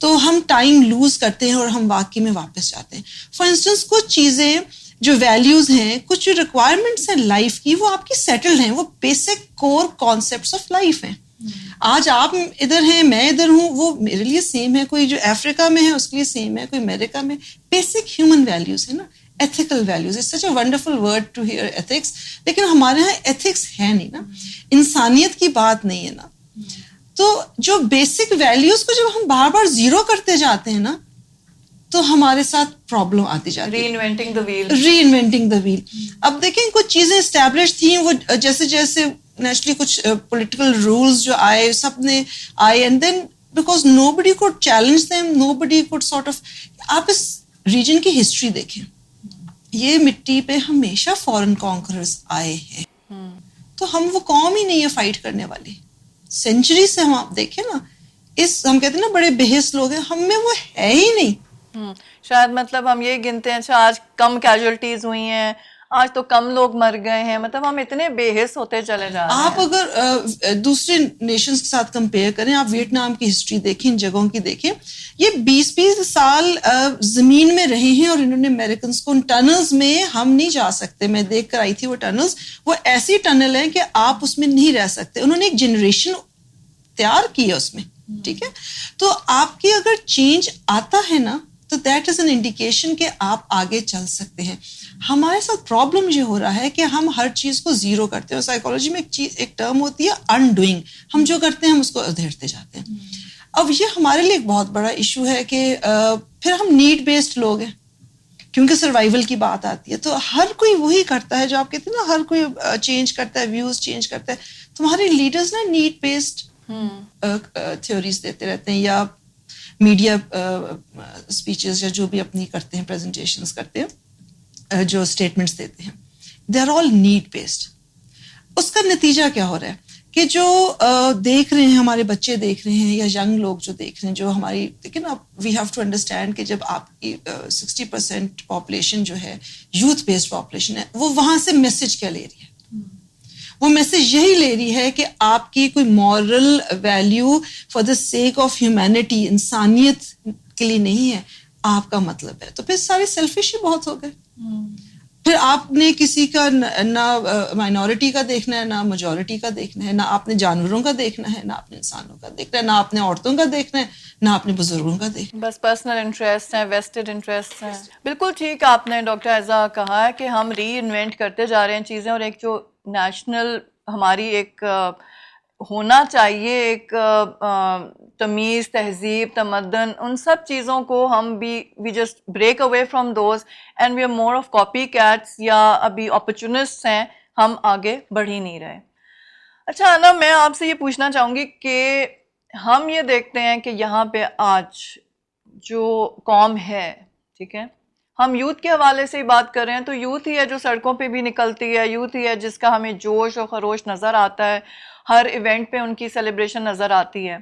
تو ہم time loose کرتے ہیں اور ہم واقعی میں واپس جاتے ہیں. فار انسٹنس کچھ چیزیں جو ویلیوز ہیں, کچھ جو ریکوائرمنٹس ہیں لائف کی, وہ آپ کی سیٹلڈ ہیں, وہ basic core concepts of life ہیں. آج آپ ادھر ہیں, میں ادھر ہوں, وہ میرے لیے سیم ہے. کوئی جو افریقہ میں ہے اس کے لیے سیم ہے, کوئی امریکہ میں. بیسک ہیومن ویلیوز ہے نا, ethical values. It's such a wonderful word to hear ethics, لیکن ہمارے یہاں ایتھکس ہے نہیں نا, انسانیت کی بات نہیں ہے نا. تو جو بیسک ویلیوز کو جب ہم بار بار زیرو کرتے جاتے ہیں نا, تو ہمارے ساتھ پرابلم آتی جاتی ہے. ری انوینٹنگ دا ویل. ری انوینٹنگ دا ویل. اب دیکھیں کچھ چیزیں اسٹیبلش تھیں, وہ جیسے جیسے نیچرلی کچھ پولیٹیکل رولز جو آئے, سب نے آئے, and then because nobody could challenge them, nobody could sort of. آپ اس ریجن کی ہسٹری دیکھیں, یہ مٹی پہ ہمیشہ فورن کانکررز آئے ہیں, تو ہم وہ قوم ہی نہیں ہے فائٹ کرنے والی. سینچری سے ہم آپ دیکھیں نا, اس ہم کہتے ہیں نا بڑے بحث لوگ ہیں, ہم میں وہ ہے ہی نہیں. شاید مطلب ہم یہ گنتے ہیں اچھا آج کم کیجولٹیز ہوئی ہیں, آج تو کم لوگ مر گئے ہیں, مطلب ہم اتنے بے حس ہوتے چلے جا رہے ہیں. آپ اگر دوسرے نیشنز کے ساتھ کمپیئر کریں, آپ ویتنام کی ہسٹری دیکھیں, ان جگہوں کی دیکھیں, یہ 20-20 سال زمین میں رہے ہیں, اور انہوں نے امریکنس کو ان ٹنلز میں ہم نہیں جا سکتے. میں دیکھ کر آئی تھی وہ ٹنلز, وہ ایسی ٹنل ہیں کہ آپ اس میں نہیں رہ سکتے. انہوں نے ایک جنریشن تیار کی ہے اس میں, ٹھیک ہے. تو آپ کی اگر چینج آتا ہے نا, تو دیٹ از این انڈیکیشن کہ آپ آگے چل سکتے ہیں. ہمارے ساتھ پرابلم یہ ہو رہا ہے کہ ہم ہر چیز کو زیرو کرتے ہیں. سائیکالوجی میں ایک ٹرم ہوتی ہے انڈوئنگ. ہم جو کرتے ہیں ہم اس کو ادھیڑتے جاتے ہیں. اب یہ ہمارے لیے ایک بہت بڑا ایشو ہے کہ پھر ہم نیڈ بیسڈ لوگ ہیں, کیونکہ سروائیول کی بات آتی ہے, تو ہر کوئی وہی کرتا ہے جو آپ کہتے ہیں نا, ہر کوئی چینج کرتا ہے, ویوز چینج کرتا ہے. تمہارے لیڈرز نا نیڈ بیسڈ تھیوریز دیتے رہتے ہیں, یا میڈیا اسپیچز یا جو بھی اپنی کرتے ہیں, پریزنٹیشنز کرتے ہیں, جو اسٹیٹمنٹس دیتے ہیں, they are all need based. اس کا نتیجہ کیا ہو رہا ہے کہ جو دیکھ رہے ہیں, ہمارے بچے دیکھ رہے ہیں, یا ینگ لوگ جو دیکھ رہے ہیں, جو ہماری, لیکن اب وی ہیو ٹو انڈرسٹینڈ کہ جب آپ کی 60% پاپولیشن جو ہے یوتھ بیسڈ پاپولیشن ہے, وہ وہاں سے میسج کیا لے رہی ہے؟ وہ میسج یہی لے رہی ہے کہ آپ کی کوئی moral value for the sake of humanity, انسانیت کے لیے نہیں ہے, آپ کا مطلب ہے. تو پھر سارے سیلفش ہی بہت ہو گئے. پھر آپ نے کسی کا نہ مائنورٹی کا دیکھنا ہے, نہ میجورٹی کا دیکھنا ہے, نہ آپ نے جانوروں کا دیکھنا ہے, نہ آپ نے انسانوں کا دیکھنا ہے, نہ آپ نے عورتوں کا دیکھنا ہے, نہ آپ نے بزرگوں کا دیکھنا ہے. بس پرسنل انٹرسٹ ہیں, ویسٹڈ انٹرسٹ ہیں. بالکل ٹھیک آپ نے ڈاکٹر عائزہ کہا ہے کہ ہم ری انوینٹ کرتے جا رہے ہیں چیزیں, اور ایک جو نیشنل ہماری ایک ہونا چاہیے, ایک تمیز, تہذیب, تمدن, ان سب چیزوں کو ہم بھی we just break away from those and we are more of copycats, یا ابھی اپرچونسٹ ہیں, ہم آگے بڑھ ہی نہیں رہے. اچھا انا, میں آپ سے یہ پوچھنا چاہوں گی کہ ہم یہ دیکھتے ہیں کہ یہاں پہ آج جو قوم ہے, ٹھیک ہے, ہم یوتھ کے حوالے سے ہی بات کر رہے ہیں, تو یوتھ ہی ہے جو سڑکوں پہ بھی نکلتی ہے, یوتھ ہی ہے جس کا ہمیں جوش و خروش نظر آتا ہے, ہر ایونٹ پہ ان کی سیلیبریشن نظر آتی ہے.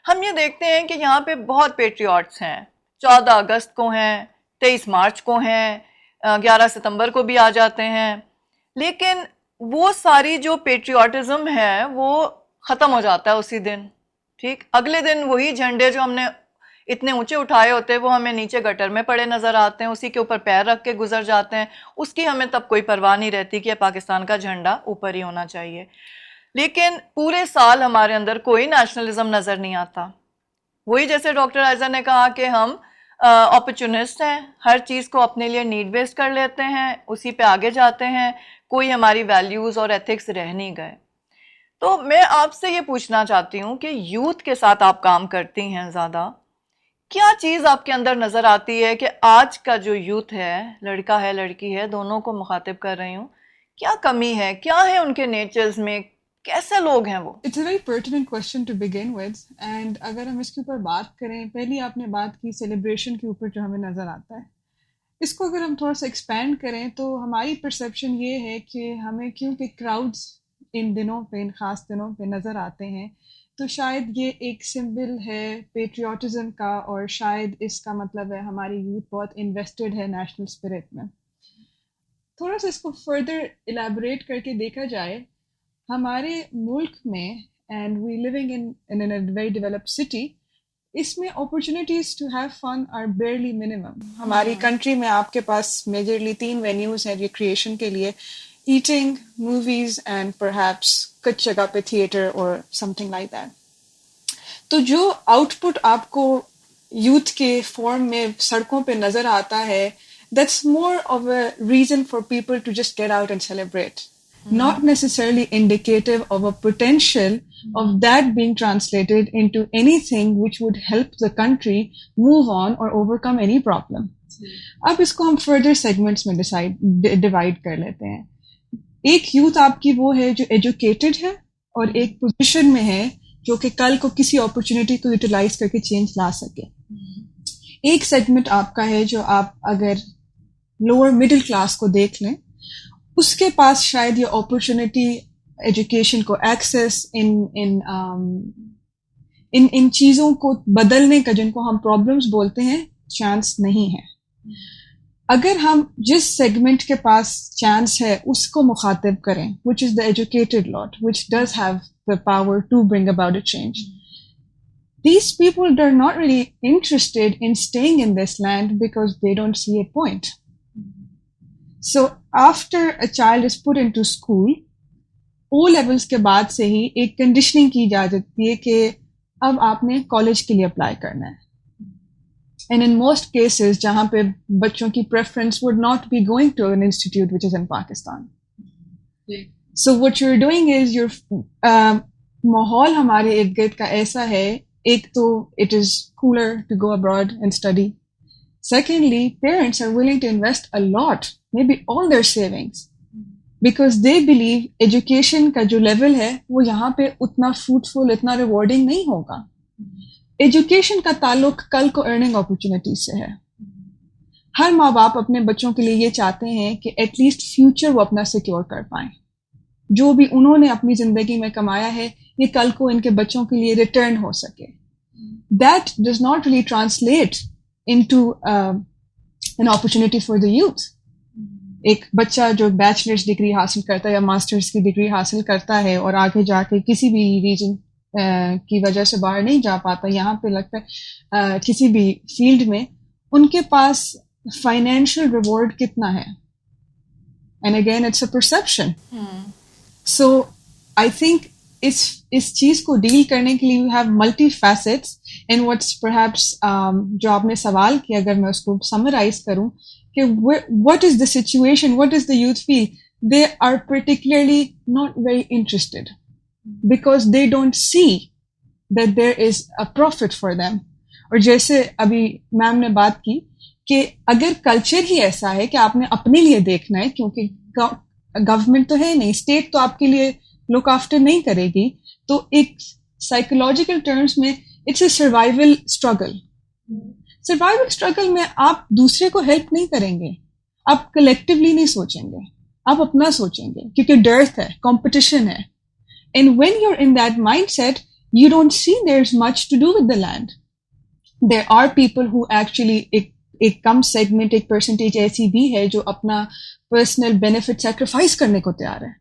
ہم یہ دیکھتے ہیں کہ یہاں پہ بہت پیٹریوٹس ہیں, 14 اگست کو ہیں, 23 مارچ کو ہیں, 11 ستمبر کو بھی آ جاتے ہیں, لیکن وہ ساری جو پیٹریوٹزم ہے وہ ختم ہو جاتا ہے اسی دن. ٹھیک, اگلے دن وہی جھنڈے جو ہم نے اتنے اونچے اٹھائے ہوتے ہیں وہ ہمیں نیچے گٹر میں پڑے نظر آتے ہیں, اسی کے اوپر پیر رکھ کے گزر جاتے ہیں. اس کی ہمیں تب کوئی پرواہ نہیں رہتی کہ پاکستان کا جھنڈا اوپر ہی ہونا چاہیے. لیکن پورے سال ہمارے اندر کوئی نیشنلزم نظر نہیں آتا. وہی جیسے ڈاکٹر عائزہ نے کہا کہ ہم اپرچونسٹ ہیں, ہر چیز کو اپنے لیے نیڈ بیسڈ کر لیتے ہیں, اسی پہ آگے جاتے ہیں, کوئی ہماری ویلیوز اور ایتھکس رہ نہیں گئے. تو میں آپ سے یہ پوچھنا چاہتی ہوں کہ یوتھ کے ساتھ آپ کام کرتی ہیں زیادہ, کیا چیز آپ کے اندر نظر آتی ہے کہ آج کا جو یوتھ ہے, لڑکا ہے لڑکی ہے, دونوں کو مخاطب کر رہی ہوں, کیا کمی ہے, کیا ہے ان کے نیچرز میں, کیسے لوگ ہیں وہ؟ It's a very pertinent question to begin with. And اگر ہم اس کے اوپر بات کریں, پہلی آپ نے بات کی سیلیبریشن کے اوپر جو ہمیں نظر آتا ہے, اس کو اگر ہم تھوڑا سا ایکسپینڈ کریں تو ہماری پرسیپشن یہ ہے کہ ہمیں کیونکہ کراؤڈس ان دنوں پہ, ان خاص دنوں پہ نظر آتے ہیں, تو شاید یہ ایک سمبل ہے پیٹریوٹزم کا, اور شاید اس کا مطلب ہے ہماری یوتھ بہت انویسٹڈ ہے نیشنل اسپرٹ میں. تھوڑا سا اس کو فردر الیبوریٹ کر کے دیکھا جائے, ہمارے ملک میں, and we living in very developed city, اس میں opportunities to have fun are barely minimum. ہماری کنٹری میں آپ کے پاس میجرلی 3 وینیوز ہیں ریکریشن کے لیے: ایٹنگ، موویز اینڈ پرہیپس کچھ جگہ پہ تھیٹر اور سم تھنگ لائک دیٹ. تو جو آؤٹ پٹ آپ کو یوتھ کے فارم میں سڑکوں پہ نظر آتا ہے، that's more of a reason for people to just get out and celebrate. Not necessarily indicative of a potential of that being translated into anything which would help the country move on or overcome any problem. اب اس کو ہم further segments میں divide کر لیتے ہیں. ایک youth آپ کی وہ ہے جو ایجوکیٹڈ ہے اور ایک پوزیشن میں ہے جو کہ کل کو کسی اپرچونٹی کو یوٹیلائز کر کے چینج لا سکے. ایک سیگمنٹ آپ کا ہے جو آپ اگر لوور مڈل کلاس کو دیکھ لیں، اس کے پاس شاید یہ اپرچونٹی ایجوکیشن کو ایکسیس ان چیزوں کو بدلنے کا، جن کو ہم پرابلمس بولتے ہیں، چانس نہیں ہے. اگر ہم جس سیگمنٹ کے پاس چانس ہے اس کو مخاطب کریں، which is the educated lot, which does have the power to bring about a change. These people are not really interested in staying in this land because they don't see a point. So after a child is put into school, O levels کے بعد سے ہی ایک conditioning کی جا سکتی ہے کہ اب آپ نے کالج کے لیے اپلائی کرنا ہے. And in most cases جہاں پہ بچوں کی preference would not be going to an institute which is in Pakistan. So what you're doing is ماحول ہمارے ارد گرد کا ایسا ہے، ایک تو it is cooler to go abroad and study. Secondly, parents are willing to invest a lot, maybe all their savings, because they believe education کا جو لیول ہے وہ یہاں پہ اتنا فروٹفل، اتنا ریوارڈنگ نہیں ہوگا. ایجوکیشن کا تعلق کل کو ارننگ اپرچونٹی سے ہے. ہر ماں باپ اپنے بچوں کے لیے یہ چاہتے ہیں کہ ایٹ لیسٹ فیوچر وہ اپنا سیکیور کر پائیں. جو بھی انہوں نے اپنی زندگی میں کمایا ہے یہ کل کو ان کے بچوں کے لیے ریٹرن ہو سکے. That does not really translate into an opportunity for the youth. ایک بچہ جو بیچلرس ڈگری حاصل کرتا ہے یا ماسٹرس کی ڈگری حاصل کرتا ہے اور آگے جا کے کسی بھی ریجن کی وجہ سے باہر نہیں جا پاتا، یہاں پہ لگتا ہے کسی بھی فیلڈ میں، ان کے پاس فائنینشیل ریوارڈ کتنا ہے. And again it's a perception. So I think اس چیز کو ڈیل کرنے کے لیے you have multi facets. And what's perhaps جو آپ نے سوال کیا، اگر میں اس کو سمرائز کروں کہ what is the situation, what does the youth feel? They are particularly not very interested because they don't see that there is a profit for them. اور جیسے ابھی میم نے بات کی کہ اگر کلچر ہی ایسا ہے کہ آپ نے اپنے لیے دیکھنا ہے، کیونکہ گورنمنٹ تو ہے نہیں، اسٹیٹ تو آپ کے لیے لک آفٹر نہیں کرے گی، تو ایک سائیکولوجیکل ٹرمز میں it's a survival struggle. Survival struggle میں آپ دوسرے کو ہیلپ نہیں کریں گے، آپ کلیکٹیولی نہیں سوچیں گے، آپ اپنا سوچیں گے، کیونکہ ڈرتھ ہے، کمپٹیشن ہے. And when you are in that mindset you don't see there is much to do with the land. There are people who actually ایک کم سیگمنٹ، ایک پرسنٹیج ایسی بھی ہے جو اپنا پرسنل بینیفٹ سیکریفائس کرنے کو تیار ہے،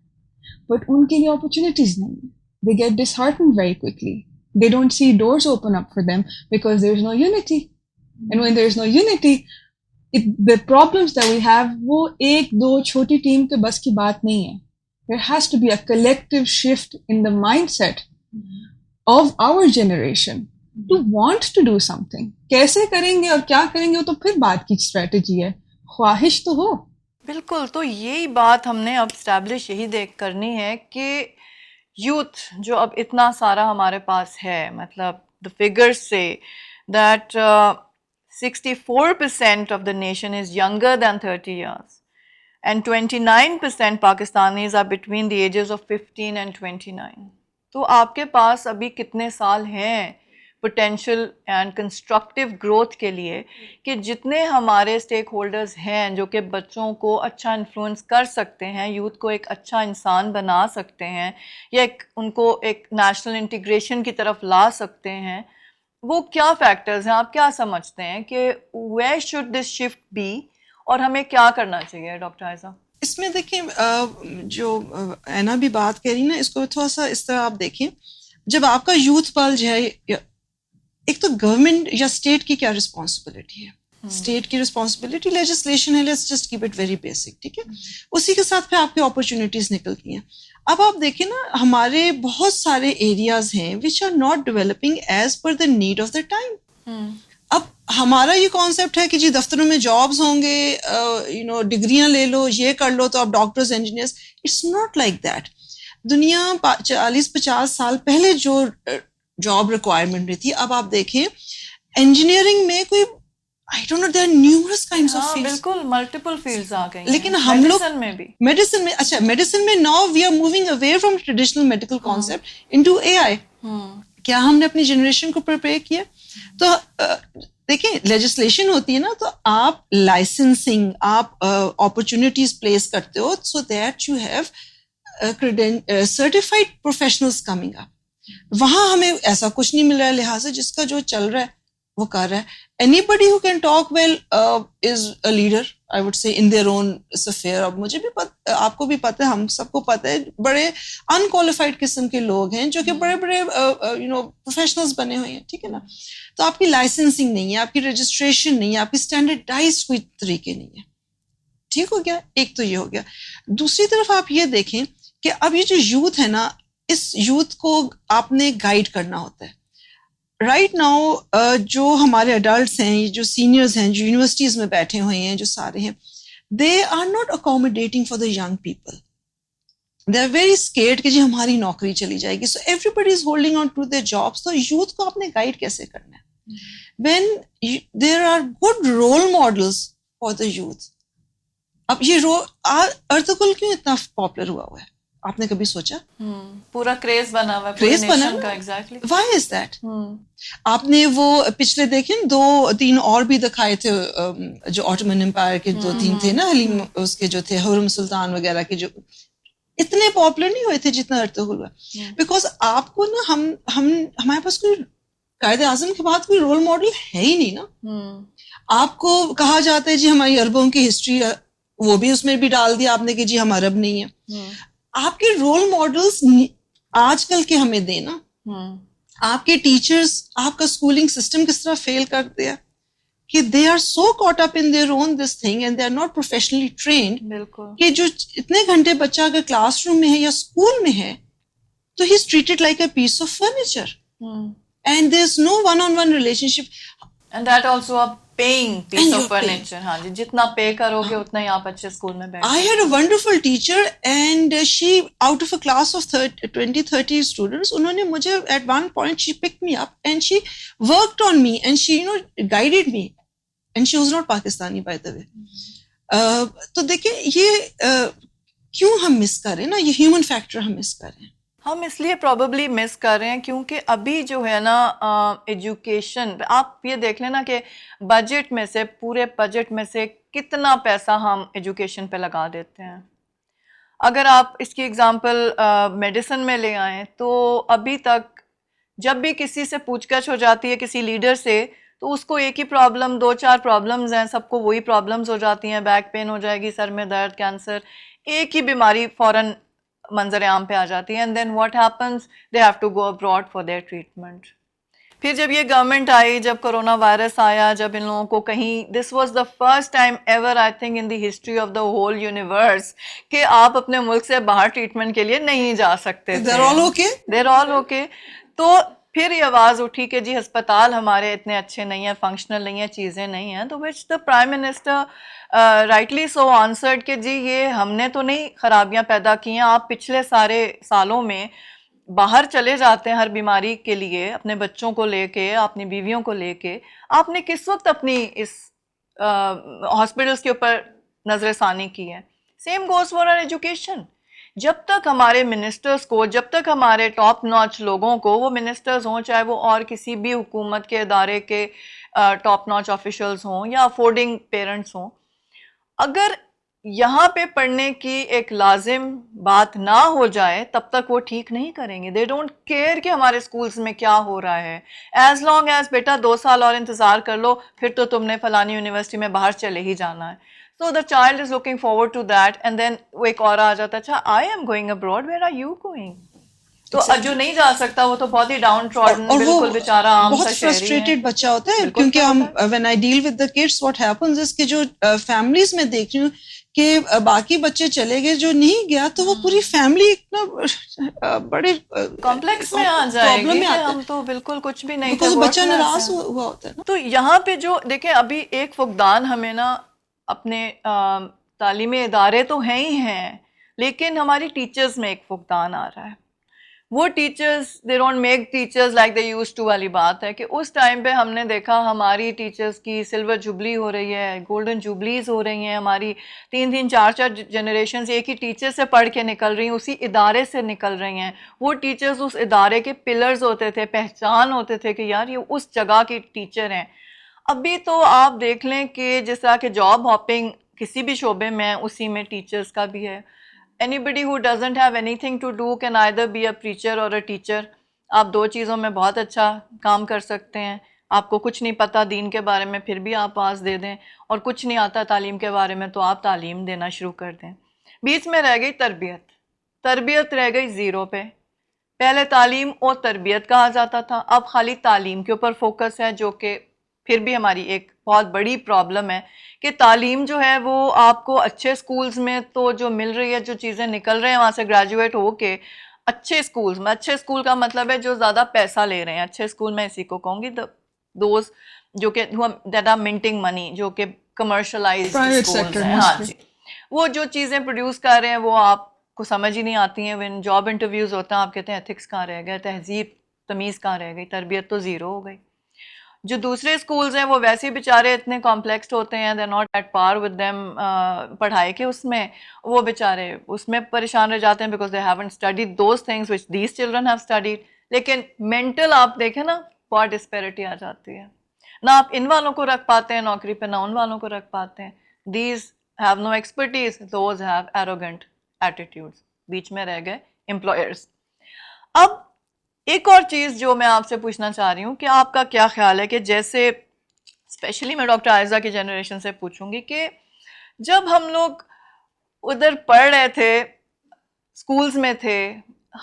بٹ ان کے لیے اپرچونیٹیز نہیں ہیں. They get disheartened very quickly. They don't see doors open up for them because there is no unity. And when there is no unity, the problems that we have, وہ ایک دو چھوٹی team کے بس کی بات نہیں ہے. There has to be a collective shift in the mindset of our generation to want to do something. کیسے کریں گے اور کیا کریں گے وہ تو پھر بات کی اسٹریٹجی ہے، خواہش تو ہو. بالکل. تو یہی بات ہم نے اب اسٹیبلش یہی دیکھ کرنی ہے کہ یوتھ جو اب اتنا سارا ہمارے پاس ہے، مطلب the figures say that 64% of the nation is younger than 30 years and 29% Pakistanis are between the ages of 15 and 29. تو آپ کے پاس ابھی کتنے سال ہیں پوٹینشیل اینڈ کنسٹرکٹیو گروتھ کے لیے کہ جتنے ہمارے اسٹیک ہولڈرز ہیں جو کہ بچوں کو اچھا انفلوئنس کر سکتے ہیں، یوتھ کو ایک اچھا انسان بنا سکتے ہیں، یا ان کو ایک نیشنل انٹیگریشن کی طرف لا سکتے ہیں. وہ کیا فیکٹرز ہیں، آپ کیا سمجھتے ہیں کہ where should this shift be اور ہمیں کیا کرنا چاہیے ڈاکٹر عائزہ؟ اس میں دیکھیں جو اینا بھی بات کہہ رہی نا، اس کو تھوڑا سا اس طرح آپ دیکھیں. جب آپ کا یوتھ پل جو ہے ایک تو گورنمنٹ یا اسٹیٹ کی کیا رسپانسبلٹی ہے. اسٹیٹ کی رسپانسبلٹی لیجسلیشن ہے, let's just keep it very basic, ٹھیک ہے. اسی کے ساتھ پھر آپ کی اپرچونیٹیز نکلتی ہیں. اب آپ دیکھیں نا, ہمارے بہت سارے ایریاز ہیں which are not developing as per the need of the time. اب ہمارا یہ کانسیپٹ ہے کہ جی دفتروں میں جابز ہوں گے, ڈگریاں لے لو, یہ کر لو تو آپ doctors, engineers. It's not like that. دنیا 40-50 سال پہلے جو جاب ریکوائرمنٹ رہی تھی, اب آپ دیکھیں انجینئرنگ میں کوئی I don't know, there are numerous kinds of fields. بالکل ملٹیپل فیلڈز آ گئی ہیں. لیکن ہم لوگ میڈیسن میں اچھا میڈیسن میں now we are moving away from traditional medical concept into AI. کیا ہم نے اپنی جنریشن کو پریپیئر کیا؟ تو دیکھیں لیجسلیشن ہوتی ہے نا, تو آپ لائسنسنگ, آپ اپرچونیٹیز پلیس کرتے ہو so that you have certified professionals coming up. وہاں ہمیں ایسا کچھ نہیں مل رہا ہے, لہٰذا جس کا جو چل رہا ہے وہ کر رہا ہے. Anybody who can talk well is a leader, I would say, in their own affair. اب مجھے بھی آپ کو بھی پتہ ہے, ہم سب کو پتہ ہے, بڑے انکوالیفائڈ قسم کے لوگ ہیں جو کہ بڑے بڑے پروفیشنلز بنے ہوئے ہیں, ٹھیک ہے نا. تو آپ کی لائسنسنگ نہیں ہے, آپ کی رجسٹریشن نہیں ہے, آپ کی اسٹینڈرڈائزڈ کوئی طریقے نہیں ہے. ٹھیک ہو گیا, ایک تو یہ ہو گیا. دوسری طرف آپ یہ دیکھیں کہ اب یہ جو یوتھ ہے نا, اس یوتھ کو آپ نے گائیڈ کرنا ہوتا ہے. رائٹ ناؤ جو ہمارے اڈلٹس ہیں, جو سینئرز ہیں, جو یونیورسٹیز میں بیٹھے ہوئے ہیں, جو سارے ہیں, they are not accommodating for the young people. They are very scared کہ جی ہماری نوکری چلی جائے گی. So everybody is holding on to their jobs. تو یوتھ کو آپ نے گائیڈ کیسے کرنا ہے when there are good role models for the youth. اب یہ ارطغرل کیوں اتنا پاپولر ہوا ہے, آپ نے کبھی سوچا؟ پورا کریز بنا ہوا ہے, کریز بنا کا. ایگزیکٹلی. Why is that? آپ نے وہ پچھلے دیکھیں 2-3 اور بھی دکھائے تھے, جو آٹومن امپائر کے 2-3 تھے نا, حلیم اس کے جو تھے, حرم سلطان وغیرہ کے, جو اتنے پاپولر نہیں ہوئے تھے جتنا ارطغرل ہوا. بیکاز آپ کو نا ہمارے پاس کوئی قائد اعظم کے بعد کوئی رول ماڈل ہے ہی نہیں نا. آپ کو کہا جاتا ہے جی ہماری عربوں کی ہسٹری, وہ بھی اس میں بھی ڈال دیا آپ نے کہ جی ہم عرب نہیں ہیں. آپ کے رول ماڈلس آج کل کے ہمیں دینا, آپ کے ٹیچرز, آپ کا اسکولنگ سسٹم کس طرح فیل کرتے ہیں کہ they are so caught up in their own this thing and they are not professionally trained. بالکل. کہ جو اتنے گھنٹے بچہ اگر کلاس روم میں ہے یا اسکول میں ہے تو he is treated like a piece of furniture and there is no one on one relationship. And that also آپ پیئنگ پیس آف فرنیچر. ہاں جی, جتنا پے کرو گے اتنا ہی آپ اچھے اسکول میں بیٹھو. I had a wonderful teacher and she, out of a class of 20-30 students, انہوں نے مجھے at one point she picked me up and she worked on me and she guided me and she was not Pakistani by the way. تو دیکھیں یہ کیوں ہم مس کر رہے ہیں نا, یہ ہیومن فیکٹر ہم مس کر رہے ہیں. ہم اس لیے پروبیبلی مس کر رہے ہیں کیونکہ ابھی جو ہے نا ایجوکیشن, آپ یہ دیکھ لیں نا کہ بجٹ میں سے, پورے بجٹ میں سے کتنا پیسہ ہم ایجوکیشن پہ لگا دیتے ہیں. اگر آپ اس کی اگزامپل میڈیسن میں لے آئیں تو ابھی تک جب بھی کسی سے پوچھ گچھ ہو جاتی ہے کسی لیڈر سے, تو اس کو ایک ہی پرابلم, 2-4 پرابلمز ہیں, سب کو وہی پرابلمز ہو جاتی ہیں, بیک پین ہو جائے گی, سر میں درد, کینسر, ایک ہی بیماری فوراً منظر عام پہ آ جاتی ہے. And then what happens, they have to go abroad for their treatment. پھر جب یہ گورنمنٹ آئی, جب کرونا وائرس آیا, جب ان لوگوں کو کہیں, this was the first time ever I think in the history of the whole universe کہ آپ اپنے ملک سے باہر ٹریٹمنٹ کے لیے نہیں جا سکتے تھے. They're all okay. تو پھر یہ آواز اٹھی کہ جی ہسپتال ہمارے اتنے اچھے نہیں ہیں, فنکشنل نہیں ہیں, چیزیں نہیں ہیں. تو which the prime minister rightly so answered کہ جی یہ ہم نے تو نہیں خرابیاں پیدا کی ہیں, آپ پچھلے سارے سالوں میں باہر چلے جاتے ہیں ہر بیماری کے لیے, اپنے بچوں کو لے کے, اپنی بیویوں کو لے کے, آپ نے کس وقت اپنی اس ہاسپٹلس کے اوپر نظر ثانی کی ہے. Same goes for education. جب تک ہمارے منسٹرز کو, جب تک ہمارے ٹاپ ناچ لوگوں کو, وہ منسٹرز ہوں چاہے وہ اور کسی بھی حکومت کے ادارے کے ٹاپ ناچ آفیشلز ہوں یا افورڈنگ پیرنٹس ہوں, اگر یہاں پہ پڑھنے کی ایک لازم بات نہ ہو جائے تب تک وہ ٹھیک نہیں کریں گے. دے ڈونٹ کیئر کہ ہمارے اسکولس میں کیا ہو رہا ہے. ایز لانگ ایز بیٹا 2 سال اور انتظار کر لو, پھر تو تم نے فلانی یونیورسٹی میں باہر چلے ہی جانا ہے. So the child is looking forward to that and then وہ ایک اور آ جاتا ہے, اچھا I am going abroad, where are you going? تو جو نہیں جا سکتا وہ تو بہت ہی ڈاؤن ٹراڈن بالکل بیچارہ عام بہت سا شہری ہے. فرسٹریٹڈ بچہ ہوتا ہے. کیونکہ ہم when I deal with the kids what happens is کہ جو فیملیز میں دیکھ رہی ہوں کہ باقی بچے چلے گئے, جو نہیں گیا تو وہ پوری فیملی اتنا بڑے کمپلیکس میں آ جائے گی کہ ہم تو بالکل کچھ بھی نہیں تھے, بچہ ناراض ہوا ہوتا ہے. تو یہاں پہ جو دیکھیں ابھی ایک فقدان ہمیں نا اپنے تعلیمی ادارے تو ہیں ہی ہیں, لیکن ہماری ٹیچرز میں ایک فقدان آ رہا ہے. وہ teachers they don't make teachers like they used to والی بات ہے کہ اس ٹائم پہ ہم نے دیکھا ہماری ٹیچرز کی سلور جوبلی ہو رہی ہے, گولڈن جوبلیز ہو رہی ہیں, ہماری 3 4 جنریشنز ایک ہی ٹیچر سے پڑھ کے نکل رہی ہیں, اسی ادارے سے نکل رہی ہیں. وہ ٹیچرز اس ادارے کے پلرز ہوتے تھے, پہچان ہوتے تھے کہ یار یہ اس جگہ کی ٹیچر ہیں. ابھی تو آپ دیکھ لیں کہ جس طرح کہ جاب ہاپنگ کسی بھی شعبے میں اسی میں ٹیچرز کا بھی ہے. Anybody who doesn't have anything to do can either be a preacher or a teacher. آپ 2 چیزوں میں بہت اچھا کام کر سکتے ہیں. آپ کو کچھ نہیں پتا دین کے بارے میں پھر بھی آپ آواز دے دیں, اور کچھ نہیں آتا تعلیم کے بارے میں تو آپ تعلیم دینا شروع کر دیں. بیچ میں رہ گئی تربیت. تربیت رہ گئی زیرو پہ. پہلے تعلیم اور تربیت کہا جاتا تھا, اب خالی تعلیم کے اوپر فوکس ہے, جو کہ پھر بھی ہماری ایک بہت بڑی پرابلم ہے کہ تعلیم جو ہے وہ آپ کو اچھے سکولز میں تو جو مل رہی ہے, جو چیزیں نکل رہے ہیں وہاں سے گریجویٹ ہو کے اچھے سکولز میں, اچھے سکول کا مطلب ہے جو زیادہ پیسہ لے رہے ہیں. اچھے سکول میں اسی کو کہوں گی, دوز جو کہ دیٹ آر منٹنگ منی, جو کہ کمرشلائز سکولز ہیں. ہاں جی, وہ جو چیزیں پروڈیوس کر رہے ہیں وہ آپ کو سمجھ ہی نہیں آتی ہیں. when جاب انٹرویوز ہوتے ہیں آپ کہتے ہیں ایتھکس کہاں رہ گئے, تہذیب تمیز کہاں رہ گئی, تربیت تو زیرو ہو گئی. جو دوسرے اسکولز ہیں وہ ویسے ہی بیچارے اتنے کمپلیکسڈ ہوتے ہیں, they not at par with them پڑھائی کے اس میں, وہ بیچارے اس میں پریشان رہ جاتے ہیں because they haven't studied those things which these children have studied. لیکن مینٹل آپ دیکھیں نا بہت ڈسپیرٹی آ جاتی ہے, نہ آپ ان والوں کو رکھ پاتے ہیں نوکری پہ, نہ ان والوں کو رکھ پاتے ہیں. These have no expertise, those have arrogant attitudes. بیچ میں رہ گئے امپلائرس. اب ایک اور چیز جو میں آپ سے پوچھنا چاہ رہی ہوں کہ آپ کا کیا خیال ہے کہ جیسے اسپیشلی میں ڈاکٹر عائزہ کی جنریشن سے پوچھوں گی کہ جب ہم لوگ ادھر پڑھ رہے تھے, اسکولز میں تھے,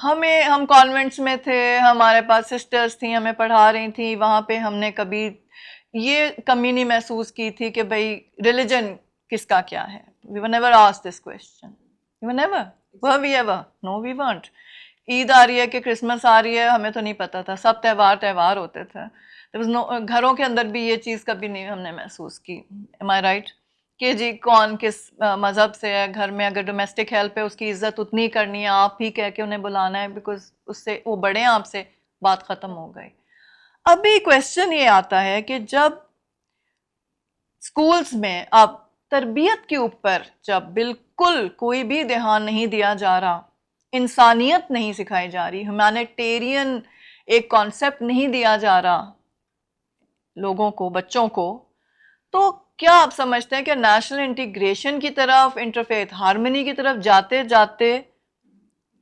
ہم کانوینٹس میں تھے, ہمارے پاس سسٹرز تھیں ہمیں پڑھا رہی تھیں, وہاں پہ ہم نے کبھی یہ کمی نہیں محسوس کی تھی کہ بھئی ریلیجن کس کا کیا ہے. We were never asked this question. We were never. Were we ever? No, we weren't. عید آ رہی ہے کہ کرسمس آ رہی ہے ہمیں تو نہیں پتا تھا, سب تہوار ہوتے تھے. گھروں کے اندر بھی یہ چیز کبھی نہیں ہم نے محسوس کی. Am I right? کہ جی کون کس مذہب سے ہے, گھر میں اگر ڈومیسٹک ہیلپ ہے اس کی عزت اتنی کرنی ہے, آپ ہی کہہ کے انہیں بلانا ہے بیکاز اس سے وہ بڑے ہیں آپ سے, بات ختم ہو گئی. ابھی کویسچن یہ آتا ہے کہ جب اسکولز میں اب تربیت کے اوپر جب بالکل کوئی بھی دھیان نہیں دیا جا رہا, انسانیت نہیں سکھائی جا رہی, ہیومینیٹیرین ایک کانسیپٹ نہیں دیا جا رہا لوگوں کو, بچوں کو, تو کیا آپ سمجھتے ہیں کہ نیشنل انٹیگریشن کی طرف, انٹرفیتھ ہارمنی کی طرف جاتے جاتے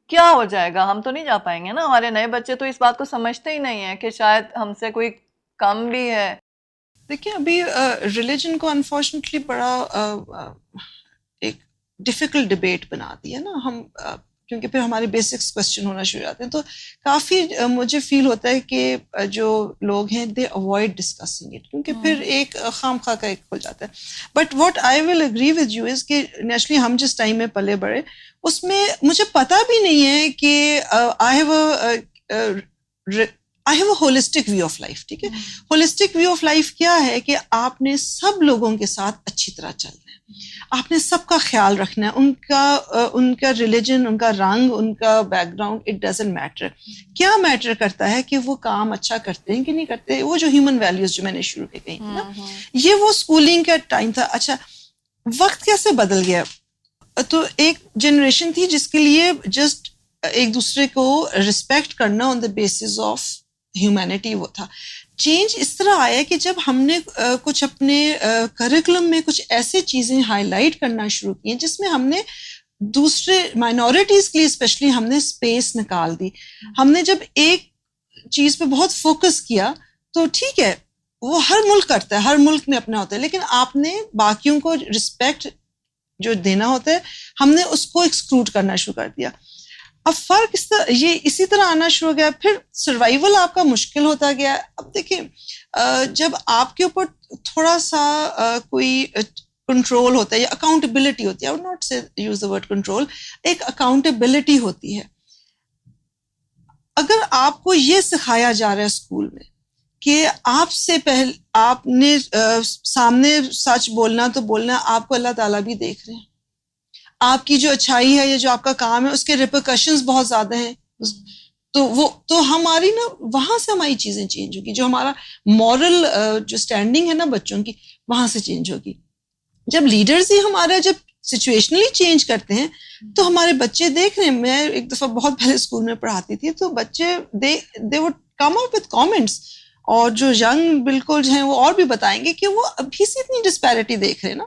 کیا ہو جائے گا؟ ہم تو نہیں جا پائیں گے نا. ہمارے نئے بچے تو اس بات کو سمجھتے ہی نہیں ہیں کہ شاید ہم سے کوئی کم بھی ہے. دیکھیں ابھی ریلیجن کو انفارچونیٹلی بڑا ایک ڈیفیکلٹ ڈبیٹ بنا دیا نا ہم, کیونکہ پھر ہمارے بیسکس کوسچن ہونا شروع ہو جاتے ہیں. تو کافی مجھے فیل ہوتا ہے کہ جو لوگ ہیں دے اوائڈ ڈسکسنگ اٹ, کیونکہ پھر ایک خام خواہ کا ایک کھل جاتا ہے. But what I will agree with you is کہ نیچرلی ہم جس ٹائم میں پلے بڑھے اس میں مجھے پتا بھی نہیں ہے کہ I have a holistic view of life. ٹھیک ہے, ہولسٹک ویو آف لائف کیا ہے کہ آپ نے سب لوگوں کے ساتھ اچھی طرح چلنا ہے, آپ نے سب کا خیال رکھنا ہے, ان کا ریلیجن, ان کا رنگ, ان کا back ground, it doesn't matter. کیا میٹر کرتا ہے کہ وہ کام اچھا کرتے ہیں کہ نہیں کرتے. وہ جو ہیومن ویلیوز جو میں نے شروع کی کہی نا, یہ وہ اسکولنگ کا ٹائم تھا. اچھا وقت کیسے بدل گیا, تو ایک جنریشن تھی جس کے لیے جسٹ ایک دوسرے کو رسپیکٹ کرنا آن دا بیسس آف ہیومینٹی وہ تھا. چینج اس طرح آیا کہ جب ہم نے کچھ اپنے کریکولم میں کچھ ایسے چیزیں ہائی لائٹ کرنا شروع کی ہیں جس میں ہم نے دوسرے مائنورٹیز کے لیے اسپیشلی ہم نے اسپیس نکال دی. ہم نے جب ایک چیز پہ بہت فوکس کیا تو ٹھیک ہے وہ ہر ملک کرتا ہے, ہر ملک میں اپنا ہوتا ہے, لیکن آپ نے باقیوں کو رسپیکٹ جو دینا ہوتا ہے ہم نے اس کو ایکسکلوڈ کرنا شروع کر دیا. اب فرق یہ اسی طرح آنا شروع ہو گیا. پھر سروائیول آپ کا مشکل ہوتا گیا. اب دیکھیں جب آپ کے اوپر تھوڑا سا کوئی کنٹرول ہوتا ہے یا اکاؤنٹیبلٹی ہوتی ہے, I would not say use the word control, ایک اکاؤنٹیبلٹی ہوتی ہے. اگر آپ کو یہ سکھایا جا رہا ہے اسکول میں کہ آپ سے پہلے آپ نے سامنے سچ بولنا تو بولنا, آپ کو اللہ تعالیٰ بھی دیکھ رہے ہیں, آپ کی جو اچھائی ہے یا جو آپ کا کام ہے اس کے ریپرکشنز بہت زیادہ ہیں, تو ہماری نا وہاں سے ہماری چیزیں چینج ہوگی. جو ہمارا مورل جو اسٹینڈنگ ہے نا بچوں کی, وہاں سے چینج ہوگی. جب لیڈرز ہی ہمارا جب سچویشنلی چینج کرتے ہیں تو ہمارے بچے دیکھ رہے ہیں. میں ایک دفعہ بہت پہلے اسکول میں پڑھاتی تھی, تو بچے they would come up with comments, اور جو ینگ بالکل جو ہیں وہ اور بھی بتائیں گے کہ وہ ابھی سے اتنی ڈسپیرٹی دیکھ رہے ہیں نا,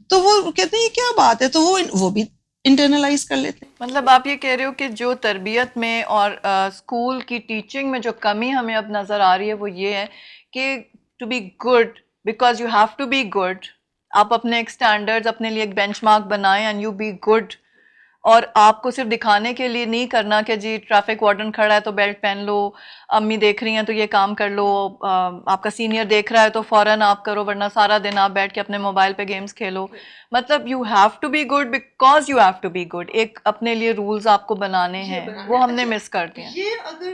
تو وہ کہتے ہیں یہ کیا بات ہے, تو وہ بھی انٹرنلائز کر لیتے ہیں. مطلب آپ یہ کہہ رہے ہو کہ جو تربیت میں اور اسکول کی ٹیچنگ میں جو کمی ہمیں اب نظر آ رہی ہے وہ یہ ہے کہ to be good, because you have to be good, آپ اپنے ایک اسٹینڈرڈز اپنے لیے ایک بینچ مارک بنائیں اینڈ یو بی گڈ, اور آپ کو صرف دکھانے کے لیے نہیں کرنا کہ جی ٹریفک وارڈن کھڑا ہے تو بیلٹ پہن لو, امی دیکھ رہی ہیں تو یہ کام کر لو, آپ کا سینئر دیکھ رہا ہے تو فوراً آپ کرو, ورنہ سارا دن آپ بیٹھ کے اپنے موبائل پہ گیمز کھیلو. مطلب you have to be good because you have to be good, ایک اپنے لیے رولز آپ کو بنانے ہیں, وہ ہم نے مس کر دیا. یہ اگر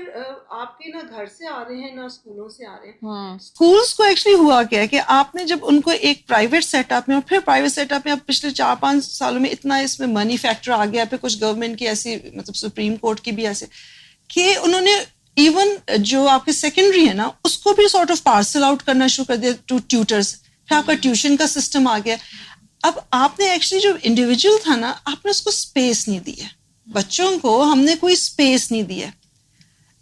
آپ کے نہ گھر سے آ رہے ہیں نہ اسکولوں سے آ رہے ہیں. اسکولس کو ایکچولی ہوا کیا ہے کہ آپ نے جب ان کو ایک پرائیویٹ سیٹ اپ میں, اور پھر پرائیویٹ سیٹ اپ میں اب پچھلے 4-5 سالوں میں اتنا اس میں منی فیکٹر آ گیا, پھر کچھ گورنمنٹ کی ایسی, مطلب سپریم کورٹ کی بھی ایسے, کہ انہوں نے ایون جو آپ کے سیکنڈری ہے نا اس کو بھی سارٹ آف پارسل آؤٹ کرنا شروع کر دیا ٹو ٹیوٹرز. پھر آپ کا ٹیوشن کا سسٹم آ گیا. اب آپ نے ایکچولی جو انڈیویجول تھا نا, آپ نے اس کو اسپیس نہیں دی ہے. بچوں کو ہم نے کوئی اسپیس نہیں دی ہے,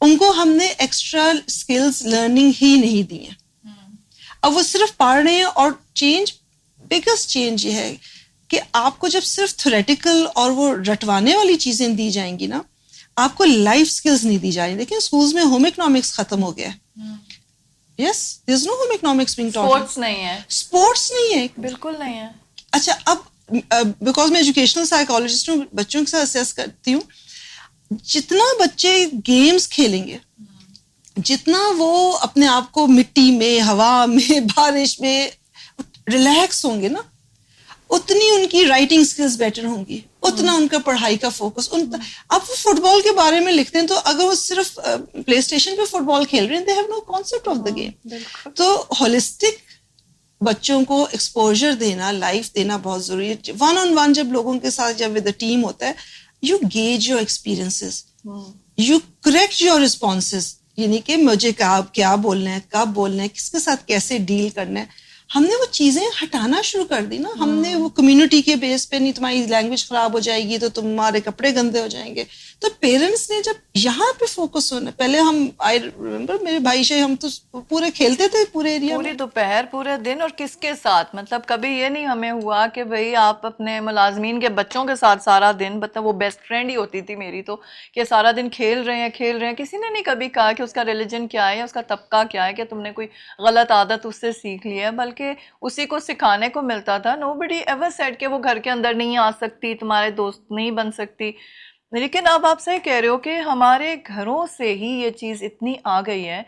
ان کو ہم نے ایکسٹرا اسکلز لرننگ ہی نہیں دی ہے. اب وہ صرف پڑھ رہے ہیں, اور چینج, بگیسٹ چینج یہ ہے کہ آپ کو جب صرف تھیوریٹیکل اور وہ رٹوانے والی چیزیں دی جائیں گی نا, آپ کو لائف اسکلز نہیں دی جائیں. دیکھیں اسکولز میں ہوم اکنامکس ختم ہو گیا ہے. Yes, there is no home economics being taught. Sports نہیں ہے, اسپورٹس نہیں ہے, بالکل نہیں ہے. اچھا اب بیکاز میں ایجوکیشنل سائیکالوجسٹ ہوں, بچوں کے ساتھ اسیس کرتی ہوں, جتنا بچے گیمز کھیلیں گے, جتنا وہ اپنے آپ کو مٹی میں, ہوا میں, بارش میں ریلیکس ہوں گے نا, اتنی ان کی رائٹنگ سکلز بیٹر ہوں گی, اتنا ان کا پڑھائی کا فوکس. اب وہ فٹ بال کے بارے میں لکھتے ہیں, تو اگر وہ صرف پلے اسٹیشن پہ فٹ بال کھیل رہے ہیں, they have no concept of the game. تو ہولسٹک بچوں کو ایکسپوجر دینا, لائف دینا بہت ضروری ہے. 1-on-1 جب لوگوں کے ساتھ, جب ود دا ٹیم ہوتا ہے, you gauge your experiences, you correct your responses, یعنی کہ مجھے کیا بولنا ہے, کب بولنا ہے, کس کے ساتھ کیسے ڈیل کرنا ہے. ہم نے وہ چیزیں ہٹانا شروع کر دی نا. ہم نے وہ کمیونٹی کے بیس پہ, نہیں تمہاری لینگویج خراب ہو جائے گی تو تمہارے کپڑے گندے ہو جائیں گے. تو پیرنٹس نے جب یہاں پہ فوکس ہونا, پہلے ہم, آئی ریمبر میرے بھائی سے, ہم تو پورے کھیلتے تھے پورے ایریا میں, پوری دوپہر, پورے دن, اور کس کے ساتھ. مطلب کبھی یہ نہیں ہمیں ہوا کہ بھئی آپ اپنے ملازمین کے بچوں کے ساتھ سارا دن, مطلب وہ بیسٹ فرینڈ ہی ہوتی تھی میری تو, کہ سارا دن کھیل رہے ہیں. کسی نے نہیں کبھی کہا کہ اس کا ریلیجن کیا ہے یا اس کا طبقہ کیا ہے, کہ تم نے کوئی غلط عادت اس سے سیکھ لی ہے, بلکہ اسی کو سکھانے کو ملتا تھا. Nobody ever said کہ وہ گھر کے اندر نہیں آ سکتی, تمہارے دوست نہیں بن سکتی. لیکن اب آپ صحیح کہہ رہے ہو کہ ہمارے گھروں سے ہی یہ چیز اتنی آ گئی ہے,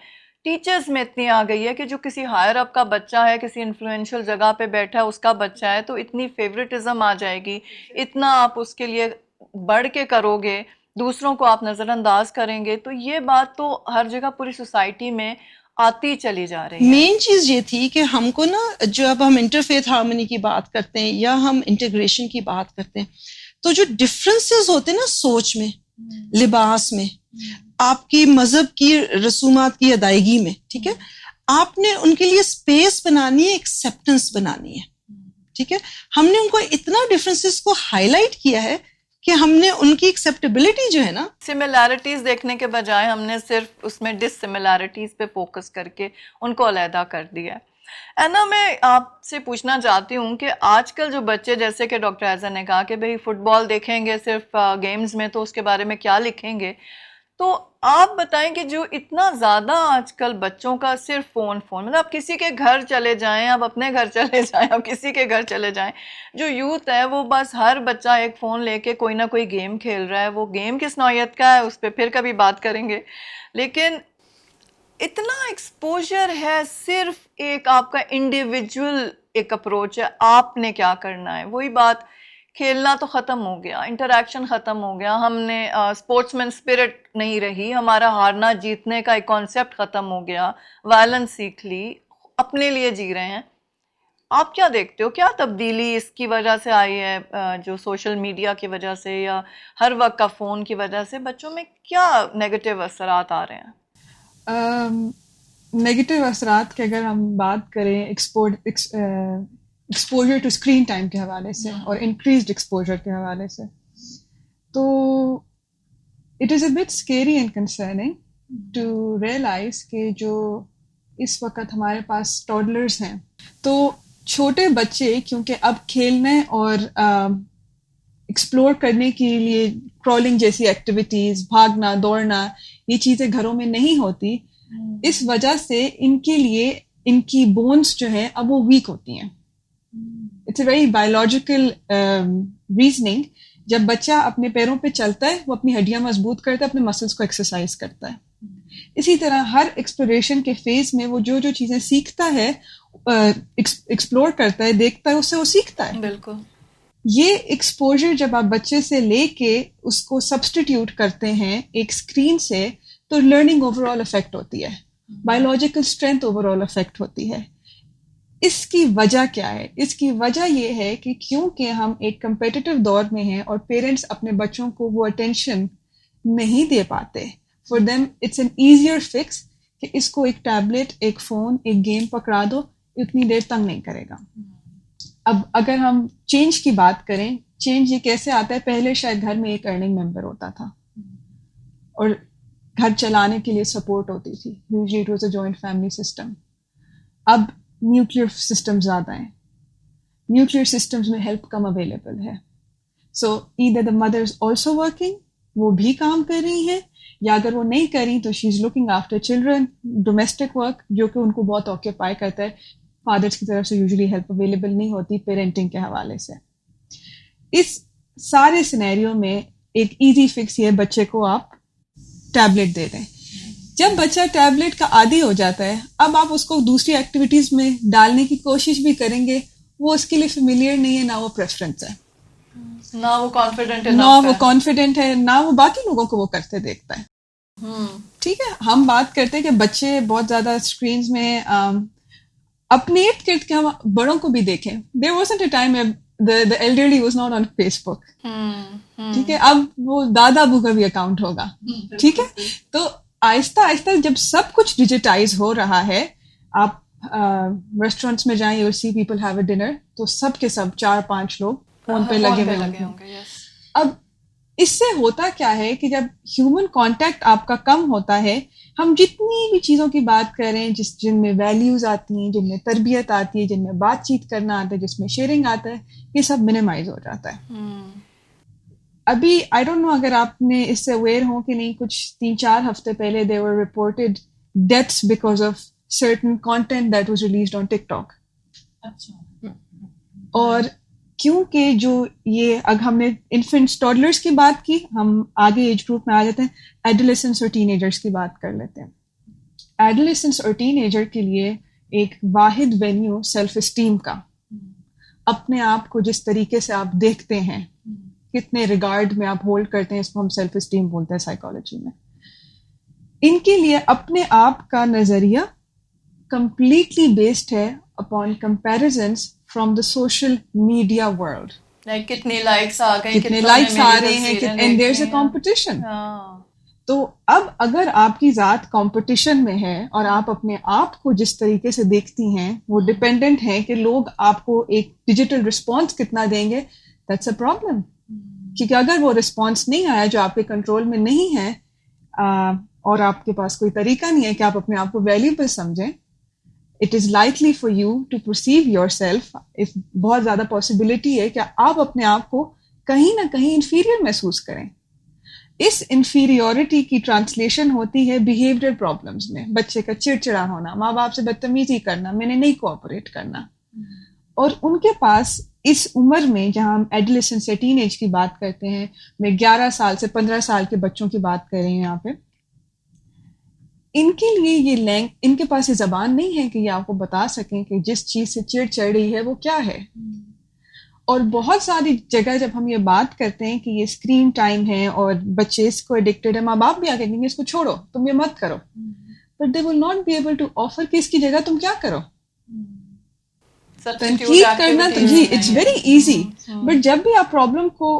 ٹیچرز میں اتنی آ گئی ہے کہ جو کسی ہائر اپ کا بچہ ہے, کسی انفلوئنشل جگہ پہ بیٹھا ہے, اس کا بچہ ہے, تو اتنی فیوریٹزم آ جائے گی, اتنا آپ اس کے لیے بڑھ کے کرو گے, دوسروں کو آپ نظر انداز کریں گے. تو یہ بات تو ہر جگہ پوری سوسائٹی میں آتی چلی جا رہی ہے. مین چیز یہ تھی کہ ہم کو نا, جو اب ہم انٹرفیتھ ہارمونی کی بات کرتے ہیں یا ہم انٹیگریشن کی بات کرتے ہیں, تو جو ڈفرینسز ہوتے ہیں نا سوچ میں, لباس میں, آپ کی مذہب کی رسومات کی ادائیگی میں, ٹھیک ہے, آپ نے ان کے لیے اسپیس بنانی ہے, ایکسیپٹنس بنانی ہے. ٹھیک ہے, ہم نے ان کو اتنا ڈفرینسز کو ہائی لائٹ کیا ہے کہ ہم نے ان کی ایکسیپٹیبلٹی جو ہے نا, سملیرٹیز دیکھنے کے بجائے ہم نے صرف اس میں ڈس سملیرٹیز پہ فوکس کر کے ان کو علیحدہ کر دیا. اینا, میں آپ سے پوچھنا چاہتی ہوں کہ آج کل جو بچے, جیسے کہ ڈاکٹر ایزا نے کہا کہ بھئی فٹ بال دیکھیں گے صرف گیمز میں, تو اس کے بارے میں کیا لکھیں گے, تو آپ بتائیں کہ جو اتنا زیادہ آج کل بچوں کا صرف فون مطلب آپ کسی کے گھر چلے جائیں, آپ اپنے گھر چلے جائیں, آپ کسی کے گھر چلے جائیں, جو یوتھ ہے وہ بس ہر بچہ ایک فون لے کے کوئی نہ کوئی گیم کھیل رہا ہے. وہ گیم کس نوعیت کا ہے اس پہ پھر کبھی بات کریں گے, لیکن اتنا ایکسپوجر ہے. صرف ایک آپ کا انڈیویجول ایک اپروچ ہے, آپ نے کیا کرنا ہے. وہی بات, کھیلنا تو ختم ہو گیا, انٹریکشن ختم ہو گیا, ہم نے اسپورٹس مین اسپرٹ نہیں رہی, ہمارا ہارنا جیتنے کا ایک کانسیپٹ ختم ہو گیا, وائلنس سیکھ لی, اپنے لیے جی رہے ہیں. آپ کیا دیکھتے ہو, کیا تبدیلی اس کی وجہ سے آئی ہے, جو سوشل میڈیا کی وجہ سے یا ہر وقت کا فون کی وجہ سے بچوں میں کیا نیگیٹو اثرات آ رہے ہیں؟ نیگیٹو اثرات کے اگر ہم بات کریں ایکسپوجر ٹو اسکرین ٹائم کے حوالے سے اور انکریزڈ ایکسپوجر کے حوالے سے, تو it is a bit scary and concerning to realize کہ جو اس وقت ہمارے پاس ٹوڈلرز ہیں, تو چھوٹے بچے کیونکہ اب کھیلنے اور ایکسپلور کرنے کے لیے کرالنگ جیسی ایکٹیویٹیز, بھاگنا دوڑنا, یہ چیزیں گھروں میں نہیں ہوتی, اس وجہ سے ان کے لیے ان کی بونس جو ہیں اب وہ ویک ہوتی ہیں. It's a very biological reasoning. جب بچہ اپنے پیروں پہ چلتا ہے وہ اپنی ہڈیاں مضبوط کرتا ہے, اپنے مسلس کو ایکسرسائز کرتا ہے. اسی طرح ہر ایکسپلوریشن کے فیز میں وہ جو چیزیں سیکھتا ہے, ایکسپلور کرتا ہے, دیکھتا ہے, اس سے وہ سیکھتا ہے. بالکل. یہ ایکسپوجر جب آپ بچے سے لے کے اس کو سبسٹیٹیوٹ کرتے ہیں ایک اسکرین سے, تو لرننگ اوور آل افیکٹ ہوتی ہے, biological strength over all affect ہوتی ہے. اس کی وجہ کیا ہے؟ اس کی وجہ یہ ہے کہ کیونکہ ہم ایک کمپیٹیٹو دور میں ہیں اور پیرنٹس اپنے بچوں کو وہ اٹینشن نہیں دے پاتے. For them it's an easier fix کہ اس کو ایک ٹیبلٹ, ایک فون, ایک گیم پکڑا دو, اتنی دیر تنگ نہیں کرے گا. اب اگر ہم چینج کی بات کریں, چینج یہ کیسے آتا ہے؟ پہلے شاید گھر میں ایک ارننگ ممبر ہوتا تھا اور گھر چلانے کے لیے سپورٹ ہوتی تھی. Usually it was a joint family system. اب نیوکلیر سسٹم زیادہ ہیں, نیوکلیر سسٹمز میں ہیلپ کم اویلیبل ہے. So either the mother is also working, وہ بھی کام کر رہی ہیں, یا اگر وہ نہیں کر رہی تو she is looking after children, domestic work جو کہ ان کو بہت آکیوپائی کرتا ہے. فادرس کی طرف سے یوزلی ہیلپ اویلیبل نہیں ہوتی پیرنٹنگ کے حوالے سے. اس سارے سینیریو میں ایک ایزی فکس یہ بچے کو آپ ٹیبلٹ دے دیں. جب بچہ ٹیبلٹ کا عادی ہو جاتا ہے, اب آپ اس کو دوسری ایکٹیویٹیز میں ڈالنے کی کوشش بھی کریں گے, وہ اس کے لیے فیملیئر نہیں ہے, نہ وہ پریفرنس ہے, نہ وہ کانفیڈنٹ ہے, نہ وہ باقی لوگوں کو وہ کرتے دیکھتا ہے. ٹھیک ہے, ہم بات کرتے ہیں کہ بچے بہت زیادہ اسکرینز میں اپنے ارد گرد کے, ہم بڑوں کو بھی دیکھیں. there wasn't a time the elderly was not on Facebook. ٹھیک ہے, اب وہ دادا ابو کا بھی اکاؤنٹ ہوگا. ٹھیک ہے, تو آہستہ آہستہ جب سب کچھ ڈیجیٹائز ہو رہا ہے, آپ ریسٹورینٹس میں جائیں, you will see people have a dinner, تو سب کے سب 4-5 لوگ فون پہ لگے ہوئے ہوں گے. اب اس سے ہوتا کیا ہے کہ جب ہیومن کانٹیکٹ آپ کا کم ہوتا ہے, ہم جتنی بھی چیزوں کی بات کریں جن میں ویلیوز آتی ہیں, جن میں تربیت آتی ہے, جن میں بات چیت کرنا آتا ہے, جس میں شیئرنگ آتا ہے, یہ سب منیمائز ہو جاتا ہے. ابھی آئی ڈونٹ نو اگر آپ نے اس سے اویئر ہوں کہ نہیں, کچھ 3-4 ہفتے پہلے they were reported deaths because of certain content that was released on TikTok. اور کیونکہ جو یہ اگر ہم نے انفنٹس ٹوڈلرس کی بات کی, ہم آگے ایج گروپ میں آ جاتے ہیں, ایڈولیسنس اور ٹین ایجرس کی بات کر لیتے ہیں. ایڈولیسنس اور ٹین ایجر کے لیے ایک واحد وینیو سیلف اسٹیم کا, اپنے آپ کو جس طریقے سے آپ دیکھتے ہیں, کتنے ریگارڈ میں آپ ہولڈ کرتے ہیں, اس کو ہم سیلف اسٹیم بولتے ہیں سائیکالوجی میں. ان کے لیے اپنے آپ کا نظریہ کمپلیٹلی بیسڈ ہے upon comparisons from the social media world. کتنے لائکس آ گئے, کتنے لائکس آ رہے ہیں, and there is a competition. تو اب اگر آپ کی ذات کمپٹیشن میں ہے اور آپ اپنے آپ کو جس طریقے سے دیکھتی ہیں وہ ڈپینڈنٹ ہے کہ لوگ آپ کو ایک ڈیجیٹل رسپانس کتنا دیں گے, دیٹس اے پرابلم. کیونکہ اگر وہ رسپانس نہیں آیا جو آپ کے کنٹرول میں نہیں ہے, اور آپ کے پاس کوئی طریقہ نہیں ہے کہ آپ اپنے آپ کو ویلیوبل سمجھیں, it is likely for you to perceive yourself, بہت زیادہ پاسبلٹی ہے کہ آپ اپنے آپ کو کہیں نہ کہیں انفیریئر محسوس کریں. اس انفیریورٹی کی ٹرانسلیشن ہوتی ہے بیہیویئر پرابلمس میں, بچے کا چڑچڑا ہونا, ماں باپ سے بدتمیزی کرنا, میں نے نہیں کوآپریٹ کرنا. اور ان کے پاس اس عمر میں, جہاں ہم ایڈولسنس یا ٹین ایج کی بات کرتے ہیں, میں 11 سال سے 15 سال کے بچوں کی بات کر رہی ہوں یہاں پہ, ان کے لیے یہ ان کے پاس یہ زبان نہیں ہے کہ یہ آپ کو بتا سکیں کہ جس چیز سے چڑ چڑھ رہی ہے وہ کیا ہے. اور بہت ساری جگہ جب ہم یہ بات کرتے ہیں کہ یہ اسکرین ٹائم ہے اور بچے اس کو ایڈکٹیڈ ہے, ماں باپ بھی آ کے کہیں گے اس کو چھوڑو, تم یہ مت کرو, but they will not be able to offer کہ اس کی جگہ تم کیا کرو. تنقید کرنا تو جی اٹس ویری ایزی, بٹ جب بھی آپ پرابلم کو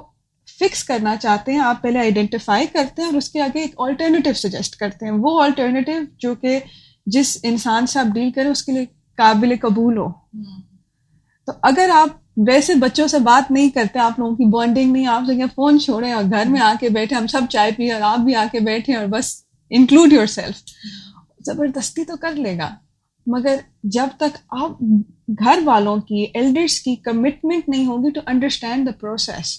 فکس کرنا چاہتے ہیں آپ پہلے آئیڈینٹیفائی کرتے ہیں اور اس کے آگے ایک آلٹرنیٹیو سجیسٹ کرتے ہیں, وہ آلٹرنیٹیو جو کہ جس انسان سے آپ ڈیل کریں اس کے لیے قابل قبول ہو. تو اگر آپ ویسے بچوں سے بات نہیں کرتے, آپ لوگوں کی بانڈنگ نہیں, آپ سے فون چھوڑیں اور گھر میں آ کے بیٹھے, ہم سب چائے پیے اور آپ بھی آ کے بیٹھے اور بس انکلوڈ یور سیلف, زبردستی تو کر لے گا, مگر جب تک آپ گھر والوں کی, ایلڈرس کی کمٹمنٹ نہیں ہوگی to understand the process,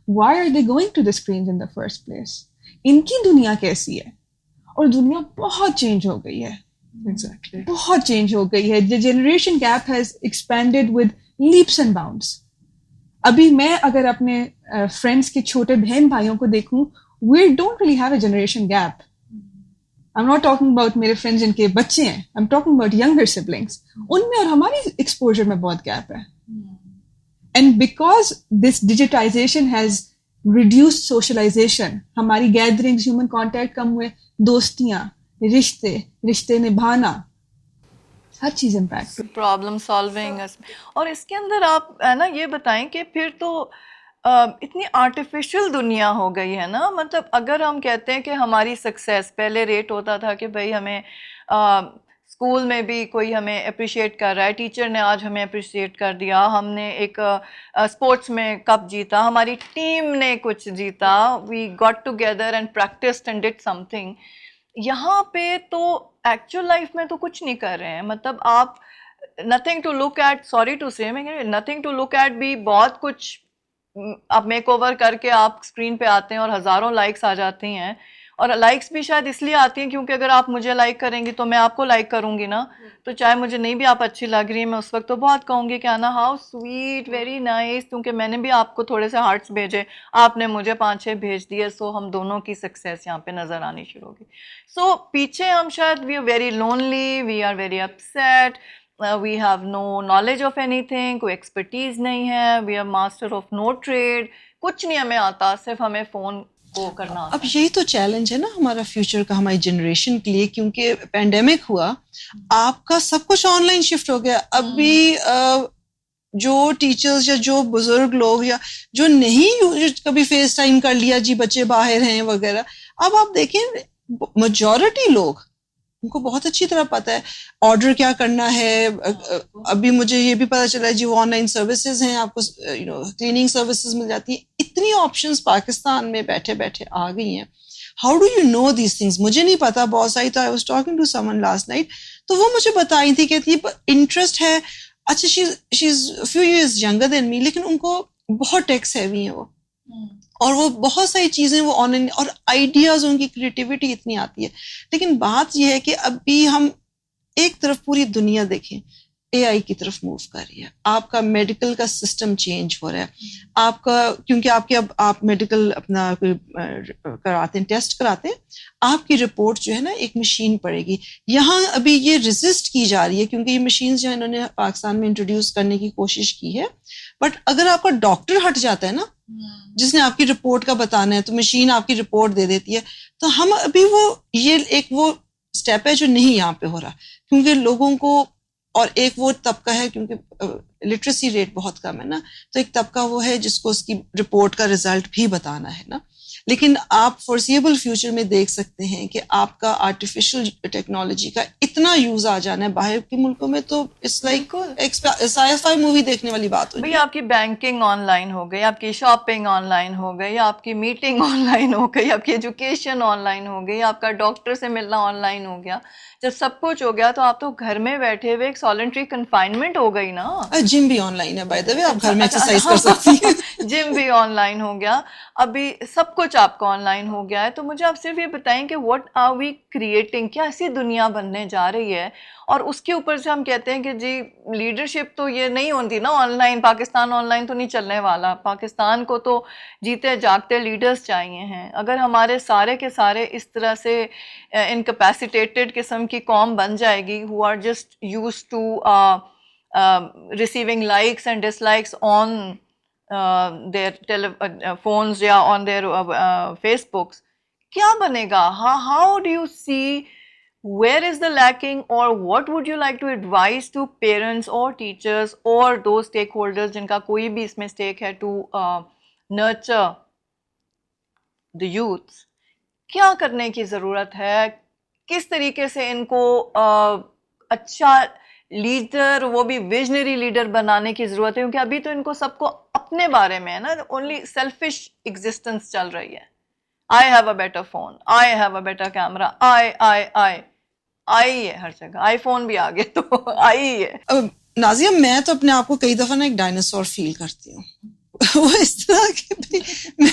why are they going to the screen in the first place, ان کی دنیا کیسی ہے, اور دنیا بہت چینج ہو گئی ہے, بہت چینج ہو گئی ہے. the generation gap has expanded with leaps and bounds. ابھی میں اگر اپنے فرینڈس کے چھوٹے بہن بھائیوں کو دیکھوں, we don't really have a generation gap. I'm not talking about میرے فرینڈس جن کے بچے ہیں, I'm talking about younger siblings. ان میں اور ہماری ایکسپوجر میں بہت گیپ ہے. And because this digitization has reduced socialization, ہماری گیدرنگز, ہیومن کانٹیکٹ کم ہوئے, دوستیاں, رشتے نبھانا, ہر چیز امپیکٹ, پرابلم سالونگ. اور اس کے اندر آپ ہے نا یہ بتائیں کہ پھر تو اتنی آرٹیفیشل دنیا ہو گئی ہے نا, مطلب اگر ہم کہتے ہیں کہ ہماری سکسیس, پہلے ریٹ ہوتا تھا کہ بھائی ہمیں اسکول میں بھی کوئی ہمیں اپریشیٹ کر رہا ہے, ٹیچر نے آج ہمیں اپریشیٹ کر دیا, ہم نے ایک اسپورٹس میں کپ جیتا, ہماری ٹیم نے کچھ جیتا, we got together and practiced and did something. یہاں پہ تو ایکچوئل لائف میں تو کچھ نہیں کر رہے ہیں, مطلب آپ nothing to look at, sorry to say, میں نتھنگ ٹو لک ایٹ بھی بہت کچھ آپ میک اوور کر کے آپ اسکرین پہ آتے ہیں اور ہزاروں لائکس آ جاتی ہیں, اور لائکس بھی شاید اس لیے آتی ہیں کیونکہ اگر آپ مجھے لائک کریں گی تو میں آپ کو لائک کروں گی نا, تو چاہے مجھے نہیں بھی آپ اچھی لگ رہی ہیں, میں اس وقت تو بہت کہوں گی کہ آنا ہاؤ سویٹ, ویری نائس, کیونکہ میں نے بھی آپ کو تھوڑے سے ہارٹس بھیجے, آپ نے مجھے 5-6 بھیج دیے, سو ہم دونوں کی سکسیس یہاں پہ نظر آنی شروع ہوگی. سو پیچھے ہم شاید we are very lonely, we are very upset, we have no knowledge of anything, کوئی ایکسپرٹیز نہیں ہے, we are master of no trade, کچھ نہیں ہمیں آتا, صرف ہمیں فون کو کرنا آتا. اب یہی تو چیلنج ہے نا ہمارا فیوچر کا, ہماری جنریشن کے لیے, کیونکہ پینڈیمک ہوا, آپ کا سب کچھ آن لائن شفٹ ہو گیا. اب بھی جو ٹیچرز یا جو بزرگ لوگ یا جو نہیں کبھی فیس ٹائم کر لیا, جی بچے باہر ہیں وغیرہ, اب آپ دیکھیں میجورٹی لوگ ان کو بہت اچھی طرح پتہ ہے آرڈر کیا کرنا ہے. ابھی مجھے یہ بھی پتہ چلا ہے جی وہ آن لائن سروسز ہیں, آپ کو کلیننگ سروسز مل جاتی ہیں, اتنی آپشنز پاکستان میں بیٹھے بیٹھے آ گئی ہیں. How do you know these things, مجھے نہیں پتا بہت ساری. تو I was talking to someone last night, تو وہ مجھے بتائی تھی کہ انٹرسٹ ہے, اچھا she is few years younger than me, لیکن ان کو بہت ٹیکس ہیوی ہیں وہ, اور وہ بہت ساری چیزیں وہ آن لائن, اور آئیڈیاز, ان کی کریٹیوٹی اتنی آتی ہے. لیکن بات یہ ہے کہ اب بھی ہم ایک طرف پوری دنیا دیکھیں اے آئی کی طرف موو کر رہی ہے, آپ کا میڈیکل کا سسٹم چینج ہو رہا ہے, آپ کا, کیونکہ آپ کے اب آپ میڈیکل اپنا کوئی کراتے ہیں, ٹیسٹ کراتے ہیں, آپ کی رپورٹ جو ہے نا ایک مشین پڑے گی. یہاں ابھی یہ ریزسٹ کی جا رہی ہے کیونکہ یہ مشینز جو انہوں نے پاکستان میں انٹروڈیوس کرنے کی کوشش کی ہے, بٹ اگر آپ کا ڈاکٹر ہٹ جاتا ہے نا جس نے آپ کی رپورٹ کا بتانا ہے, تو مشین آپ کی رپورٹ دے دیتی ہے. تو ہم ابھی وہ یہ ایک وہ اسٹیپ ہے جو نہیں یہاں پہ ہو رہا, کیونکہ لوگوں کو, اور ایک وہ طبقہ ہے کیونکہ لٹریسی ریٹ بہت کم ہے نا, تو ایک طبقہ وہ ہے جس کو اس کی رپورٹ کا رزلٹ بھی بتانا ہے نا. لیکن آپ فورسیبل فیوچر میں دیکھ سکتے ہیں کہ آپ کا آرٹیفیشل ٹیکنالوجی کا اتنا یوز آ جانا ہے باہر کے ملکوں میں, تو it's like sci fi movie دیکھنے والی بات ہوئی. بھئی آپ کی بینکنگ آن لائن ہو گئی, آپ کی شاپنگ آن لائن ہو گئی, آپ کی میٹنگ آن لائن ہو گئی, آپ کی ایجوکیشن آن لائن ہو گئی, آپ کا ڈاکٹر سے ملنا آن لائن ہو گیا. جب سب کچھ ہو گیا تو آپ تو گھر میں بیٹھے ہوئے ایک سالنٹری کنفائنمنٹ ہو گئی نا. جم بھی آن لائن ہے بائی دا وے, آپ گھر میں ایکسرسائز کر سکتی ہیں. جم بھی آن لائن ہو گیا, ابھی سب کچھ کچھ آپ کا آن لائن ہو گیا ہے. تو مجھے آپ صرف یہ بتائیں کہ واٹ آر وی کریٹنگ, کیا ایسی دنیا بننے جا رہی ہے, اور اس کے اوپر سے ہم کہتے ہیں کہ جی لیڈرشپ تو یہ نہیں ہوتی نا on line, Pakistan on line تو نہیں چلنے والا, پاکستان کو تو جیتے جاگتے لیڈرز چاہیے ہیں. اگر ہمارے سارے کے سارے اس طرح سے انکیپیسیٹیٹڈ قسم کی قوم بن جائے گی, who are just used to receiving likes and dislikes on their phones یا on their Facebooks, کیا بنے گا؟ How do you see where is the lacking, or what would you like to advise to parents or teachers or those stakeholders جن کا کوئی بھی اس میں stake ہے to nurture the youth؟ کیا کرنے کی ضرورت ہے, کس طریقے سے ان کو اچھا لیڈر, وہ بھی ویژنری لیڈر بنانے کی ضرورت ہے, کیونکہ ابھی تو ان کو سب کو اپنے بارے میں ہے نا, اونلی سیلفش ایگزسٹنس چل رہی ہے. I have a better phone, I have a better camera, آئی ہے ہر جگہ, آئی فون بھی آگے تو آئی ہے. نازیہ میں تو اپنے آپ کو کئی دفعہ نا ایک ڈائناسور فیل کرتی ہوں. وہ اس طرح کہ میں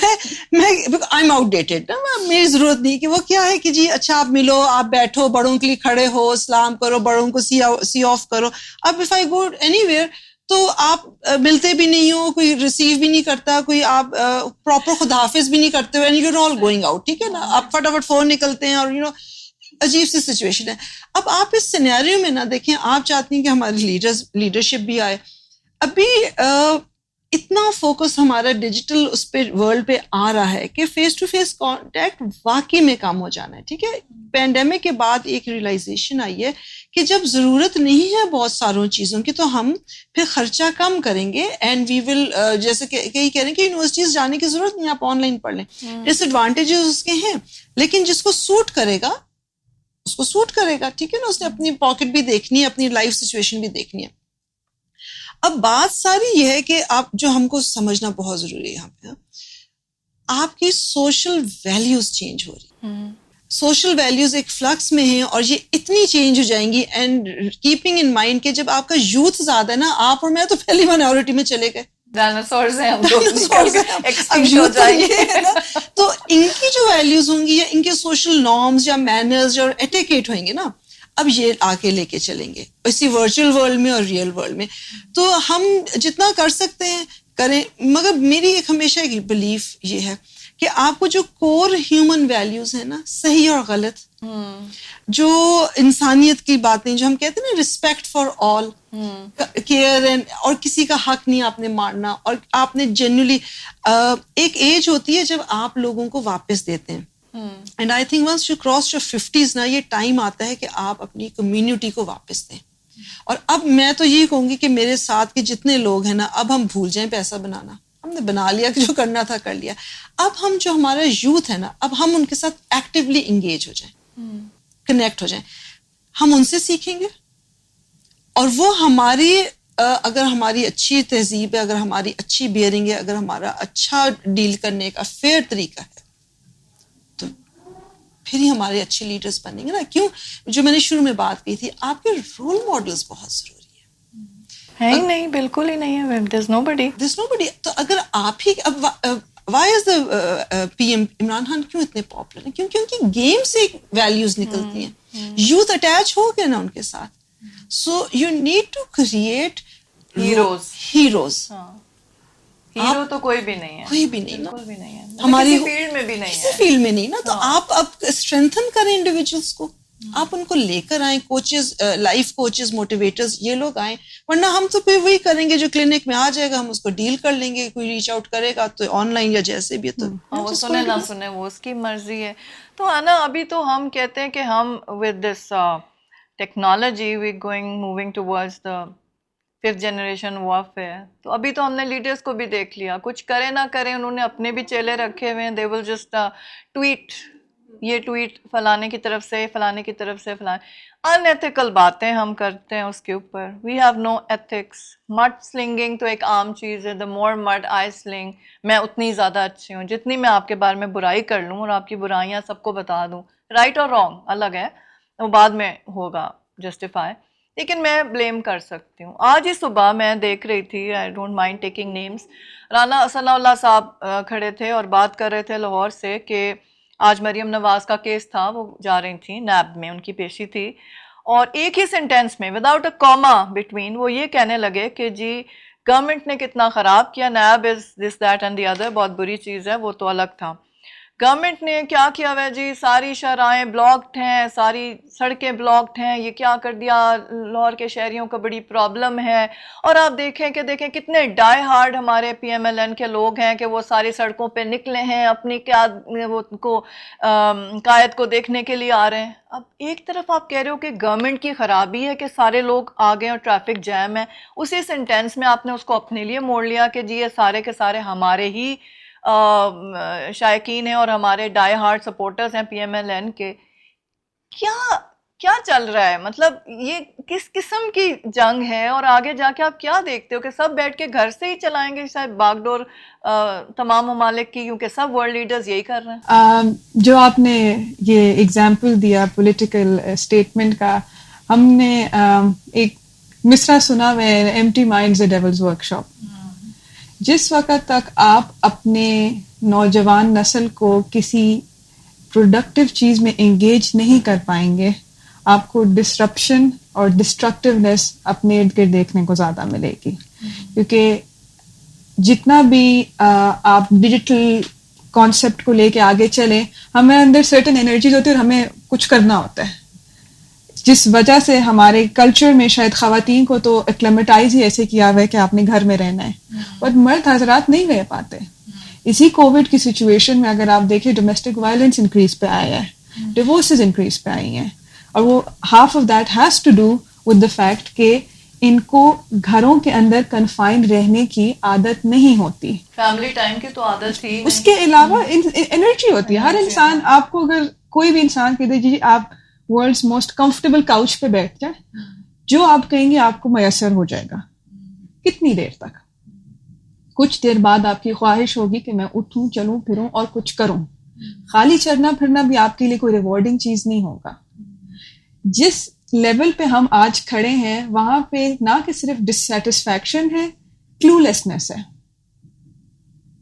آئی ایم آؤٹ ڈیٹڈ نا, میری ضرورت نہیں کہ وہ کیا ہے کہ جی اچھا آپ ملو, آپ بیٹھو, بڑوں کے لیے کھڑے ہو, سلام کرو, بڑوں کو سی آف کرو. اب if I go any where تو آپ ملتے بھی نہیں ہو, کوئی ریسیو بھی نہیں کرتا, کوئی آپ پراپر خدا حافظ بھی نہیں کرتے ہو, and you all going out, ٹھیک ہے نا, آپ فٹافٹ فون نکلتے ہیں, اور عجیب سی سچویشن ہے. اب آپ اس سینیریو میں نا دیکھیں, آپ چاہتی ہیں کہ ہمارے لیڈرشپ بھی آئے. ابھی اتنا فوکس ہمارا ڈیجیٹل اس پہ ورلڈ پہ آ رہا ہے کہ فیس ٹو فیس کانٹیکٹ واقعی میں کم ہو جانا ہے, ٹھیک ہے. پینڈیمک کے بعد ایک ریئلائزیشن آئی ہے کہ جب ضرورت نہیں ہے بہت ساروں چیزوں کی تو ہم پھر خرچہ کم کریں گے, اینڈ وی ول, جیسے کہ کئی کہہ رہے ہیں کہ یونیورسٹیز جانے کی ضرورت نہیں, آپ آن لائن پڑھ لیں. ڈس ایڈوانٹیجز اس کے ہیں, لیکن جس کو سوٹ کرے گا اس کو سوٹ کرے گا, ٹھیک ہے نا, اس نے اپنی پاکٹ بھی دیکھنی ہے, اپنی لائف سچویشن بھی دیکھنی ہے. اب بات ساری یہ ہے کہ آپ جو ہم کو سمجھنا بہت ضروری ہے یہاں پہ, آپ کی سوشل ویلیوز چینج ہو رہی ہیں. سوشل ویلیوز ایک فلکس میں ہیں اور یہ اتنی چینج ہو جائیں گی, اینڈ کیپنگ ان مائنڈ کہ جب آپ کا یوتھ زیادہ ہے نا, آپ اور میں تو پہلی مائنورٹی میں چلے گئے, ڈائناسورز ہیں ہم تو ان کی جو ویلیوز ہوں گی یا ان کے سوشل نارمز یا مینرز اور ایٹیکیٹ ہوئیں گے نا, اب یہ آگے لے کے چلیں گے اسی ورچوئل ورلڈ میں اور ریئل ورلڈ میں. تو ہم جتنا کر سکتے ہیں کریں, مگر میری ایک ہمیشہ ایک بلیف یہ ہے کہ آپ کو جو کور ہیومن ویلیوز ہیں نا, صحیح اور غلط, جو انسانیت کی باتیں جو ہم کہتے ہیں نا, رسپیکٹ فار آل, کیئر, اور کسی کا حق نہیں آپ نے مارنا, اور آپ نے جنرلی ایک ایج ہوتی ہے جب آپ لوگوں کو واپس دیتے ہیں. And I think once you cross your 50s نا, یہ ٹائم آتا ہے کہ آپ اپنی کمیونٹی کو واپس دیں. اور اب میں تو یہ کہوں گی کہ میرے ساتھ کے جتنے لوگ ہیں نا, اب ہم بھول جائیں پیسہ بنانا, ہم نے بنا لیا کہ جو کرنا تھا کر لیا. اب ہم جو ہمارا یوتھ ہے نا, اب ہم ان کے ساتھ ایکٹیولی انگیج ہو جائیں, کنیکٹ ہو جائیں. ہم ان سے سیکھیں گے, اور وہ ہماری اگر ہماری اچھی تہذیب ہے, اگر ہماری اچھی بیئرنگ ہے, اگر ہمارا اچھا ڈیل کرنے کا فیئر طریقہ ہے, تو پھر ہی ہمارے اچھے لیڈرز بنیں گے نا. کیوں, جو میں نے شروع میں بات کی تھی, آپ کے رول ماڈلز بہت ضروری ہے ہی نہیں, بالکل ہی نہیں ہے. there's nobody. تو اگر آپ ہی, اب وائی از دا پی ایم عمران خان کیوں اتنے پاپولر ہیں, کیونکہ ان کی گیم سے ویلیوز نکلتی ہیں, یوتھ اٹیچ ہو گیا نا ان کے ساتھ. So you need to create heroes. Hero تو کوئی بھی نہیں ہے, کوئی بھی نہیں نا, بالکل بھی نہیں ہے, ہماری فیلڈ میں بھی نہیں ہے, کسی فیلڈ میں نہیں نا. تو آپ اب اسٹرینتھن کریں انڈیویجولس کو, آپ ان کو لے کر آئیں, کوچز, لائف کوچز, موٹیویٹرز, یہ لوگ آئیں. ورنہ ہم تو پھر وہی کریں گے جو کلینک میں آ جائے گا, ہم اس کو ڈیل کر لیں گے. کوئی ریچ آؤٹ کرے گا تو آن لائن یا جیسے بھی, تو وہ سنے نہ سنے وہ اس کی مرضی ہے. تو ہے نا, ابھی تو ہم کہتے ہیں کہ ہم with this technology we moving towards the 5th generation warfare. تو ابھی تو ہم نے لیڈرس کو بھی دیکھ لیا, کچھ کرے نہ کریں, انہوں نے اپنے بھی چیلے رکھے ہوئے ہیں. دے ول جسٹ ٹویٹ, یہ ٹویٹ فلانے کی طرف سے, فلانے کی طرف سے, فلانے ان ایتھیکل باتیں ہم کرتے ہیں اس کے اوپر. We have no ethics. Mud slinging تو ایک عام چیز ہے, دا مور مڈ آئی سلنگ, میں اتنی زیادہ اچھی ہوں. جتنی میں آپ کے بارے میں برائی کر لوں اور آپ کی برائیاں سب کو بتا دوں, رائٹ اور رانگ الگ ہے, وہ بعد میں ہوگا جسٹیفائی. لیکن میں بلیم کر سکتی ہوں. آج ہی صبح میں دیکھ رہی تھی, I don't mind taking names, Rana Sanaullah صاحب کھڑے تھے اور بات کر رہے تھے لاہور سے کہ آج مریم نواز کا کیس تھا, وہ جا رہی تھیں نیب میں, ان کی پیشی تھی, اور ایک ہی سینٹینس میں وداؤٹ اے کاما بٹوین وہ یہ کہنے لگے کہ جی گورنمنٹ نے کتنا خراب کیا, NAB is this that and the other, بہت بری چیز ہے, وہ تو الگ تھا. گورنمنٹ نے کیا کیا ہوا ہے جی, ساری شاہراہیں بلاکڈ ہیں, ساری سڑکیں بلاکڈ ہیں, یہ کیا کر دیا, لاہور کے شہریوں کو بڑی پرابلم ہے. اور آپ دیکھیں کتنے ڈائی ہارڈ ہمارے پی ایم ایل این کے لوگ ہیں کہ وہ ساری سڑکوں پہ نکلے ہیں, اپنی قائد کو دیکھنے کے لیے آ رہے ہیں. اب ایک طرف آپ کہہ رہے ہو کہ گورنمنٹ کی خرابی ہے کہ سارے لوگ آ گئے اور ٹریفک جیم ہے, اسی سینٹینس میں آپ نے اس کو اپنے لیے موڑ لیا کہ جی یہ سارے کے سارے ہمارے ہی شائقین ہیں اور ہمارے ڈائی ہارڈ سپورٹرز ہیں پی ایم ایل این کے. کیا چل رہا ہے, مطلب یہ کس قسم کی جنگ ہے, اور آگے جا کے آپ کیا دیکھتے ہو کہ سب بیٹھ کے گھر سے ہی چلائیں گے شاید باغ ڈور تمام ممالک کی, کیونکہ سب ورلڈ لیڈرز یہی کر رہے ہیں. جو آپ نے یہ ایگزامپل دیا پولیٹیکل اسٹیٹمنٹ کا, ہم نے ایک مصرع سنا ہوا ہے, ایمٹی مائنڈز اے ڈیولز ورک شاپ. جس وقت تک آپ اپنے نوجوان نسل کو کسی پروڈکٹیو چیز میں انگیج نہیں کر پائیں گے, آپ کو ڈسرپشن اور ڈسٹرکٹیونیس اپنے ارد گرد دیکھنے کو زیادہ ملے گی. کیونکہ جتنا بھی آپ ڈیجیٹل کانسیپٹ کو لے کے آگے چلیں, ہمیں اندر سرٹن انرجیز ہوتی ہے اور ہمیں کچھ کرنا ہوتا ہے, جس وجہ سے ہمارے کلچر میں شاید خواتین کو تو ایکلیمیٹائز ہی ایسے کیا ہوا ہے کہ آپ نے گھر میں رہنا ہے, اور مرد حضرات نہیں رہ پاتے. اسی کووڈ کی سچویشن میں اگر آپ دیکھیں ڈومیسٹک وائلنس انکریز پہ آیا ہے, ڈیورسز انکریز پہ آئی ہیں, اور وہ half of that has to do with the fact کہ ان کو گھروں کے اندر کنفائنڈ رہنے کی عادت نہیں ہوتی, فیملی ٹائم کی تو عادت تھی. اس کے علاوہ انرجی ہوتی ہے. ہر انسان, آپ کو اگر کوئی بھی انسان کہہ دے جی آپ ورلڈز موسٹ کمفرٹیبل کاؤچ پہ بیٹھ جائیں, جو آپ کہیں گے آپ کو میسر ہو جائے گا. کتنی دیر تک؟ کچھ دیر بعد آپ کی خواہش ہوگی کہ میں اٹھوں, چلوں پھروں اور کچھ کروں. خالی چلنا پھرنا بھی آپ کے لیے کوئی ریوارڈنگ چیز نہیں ہوگا. جس لیول پہ ہم آج کھڑے ہیں وہاں پہ نہ کہ صرف ڈسسیٹسفیکشن ہے, کلو لیسنس ہے.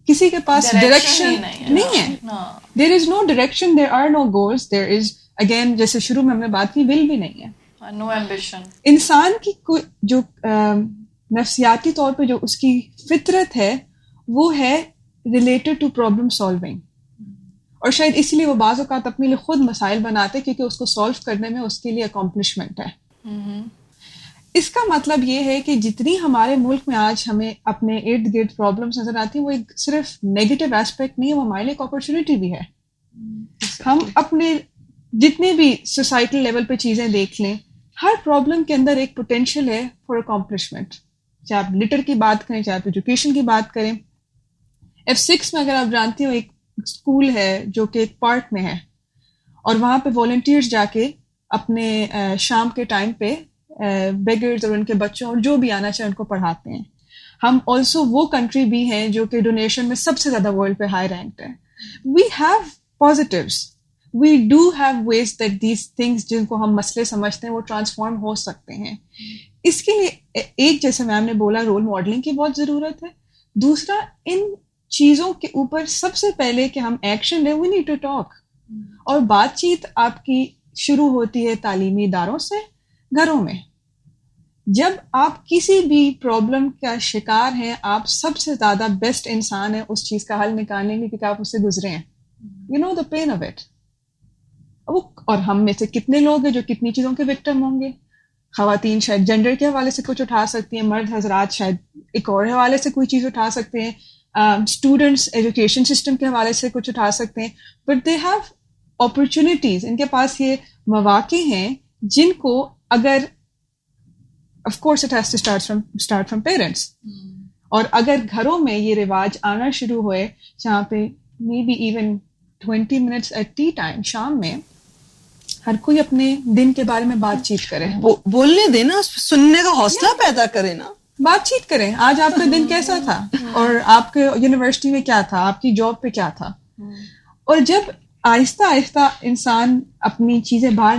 کسی کے پاس ڈائریکشن نہیں ہے. There is no direction, there are no goals, there is again جیسے شروع میں ہم نے بات کی, ول بھی نہیں ہے, نو ایمبیشن. انسان کی جو نفسیاتی طور پہ جو اس کی فطرت ہے وہ ہے ریلیٹڈ ٹو پرابلم سالونگ, اور شاید اسی لیے وہ بعض اوقات اپنے لیے خود مسائل بناتے کیونکہ اس کو سالو کرنے میں اس کے لیے اکمپلشمنٹ ہے. اس کا مطلب یہ ہے کہ جتنی ہمارے ملک میں آج ہمیں اپنے ارد گرد پرابلمس نظر آتی ہیں, وہ ایک صرف نیگیٹو ایسپیکٹ نہیں ہے, وہ ہمارے لیے ایک اپرچونٹی بھی ہے. ہم اپنے جتنے بھی سوسائٹل لیول پہ چیزیں دیکھ لیں, ہر پرابلم کے اندر ایک پوٹینشیل ہے فار اکمپلشمنٹ. چاہے آپ لٹر کی بات کریں, چاہے آپ ایجوکیشن کی بات کریں. F6 میں اگر آپ جانتی ہو ایک اسکول ہے جو کہ ایک پارک میں ہے, اور وہاں پہ والنٹیئرز جا کے اپنے شام کے ٹائم پہ بیگرز اور ان کے بچوں اور جو بھی آنا چاہے ان کو پڑھاتے ہیں. ہم آلسو وہ کنٹری بھی ہیں جو کہ ڈونیشن میں سب سے زیادہ ورلڈ پہ ہائی رینکڈ ہے. We have positives, we do have ways that these things جن کو ہم مسئلے سمجھتے ہیں وہ ٹرانسفارم ہو سکتے ہیں. اس کے لیے ایک, جیسے میم نے بولا, رول ماڈلنگ کی بہت ضرورت ہے. دوسرا, ان چیزوں کے اوپر سب سے پہلے کہ ہم ایکشن لیں, وی نیڈ ٹو ٹاک. اور بات چیت آپ کی شروع ہوتی ہے تعلیمی اداروں سے, گھروں میں. جب آپ کسی بھی پرابلم کا شکار ہیں, آپ سب سے زیادہ بیسٹ انسان ہیں اس چیز کا حل نکالنے کے کیونکہ آپ اس سے گزرے ہیں. You know the pain of it. اور ہم میں سے کتنے لوگ ہیں جو کتنی چیزوں کے وکٹم ہوں گے. خواتین شاید جینڈر کے حوالے سے کچھ اٹھا سکتی ہیں, مرد حضرات شاید ایک اور حوالے سے کوئی چیز اٹھا سکتے ہیں, اسٹوڈنٹس ایجوکیشن سسٹم کے حوالے سے کچھ اٹھا سکتے ہیں. بٹ دے ہیو اپرچونیٹیز, ان کے پاس یہ مواقع ہیں جن کو اگر of course it has to start from parents, اور اگر گھروں میں یہ رواج آنا شروع ہوئے جہاں پہ maybe even 20 minutes at tea time شام میں ہر کوئی اپنے دن کے بارے میں بات چیت کرے, بولنے دینا, سننے کا حوصلہ پیدا کرے نا, بات چیت کریں. آج آپ کا دن کیسا تھا, اور آپ کے یونیورسٹی میں کیا تھا, آپ کی جاب پہ کیا تھا. اور جب آہستہ آہستہ انسان اپنی چیزیں باہر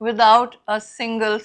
without a single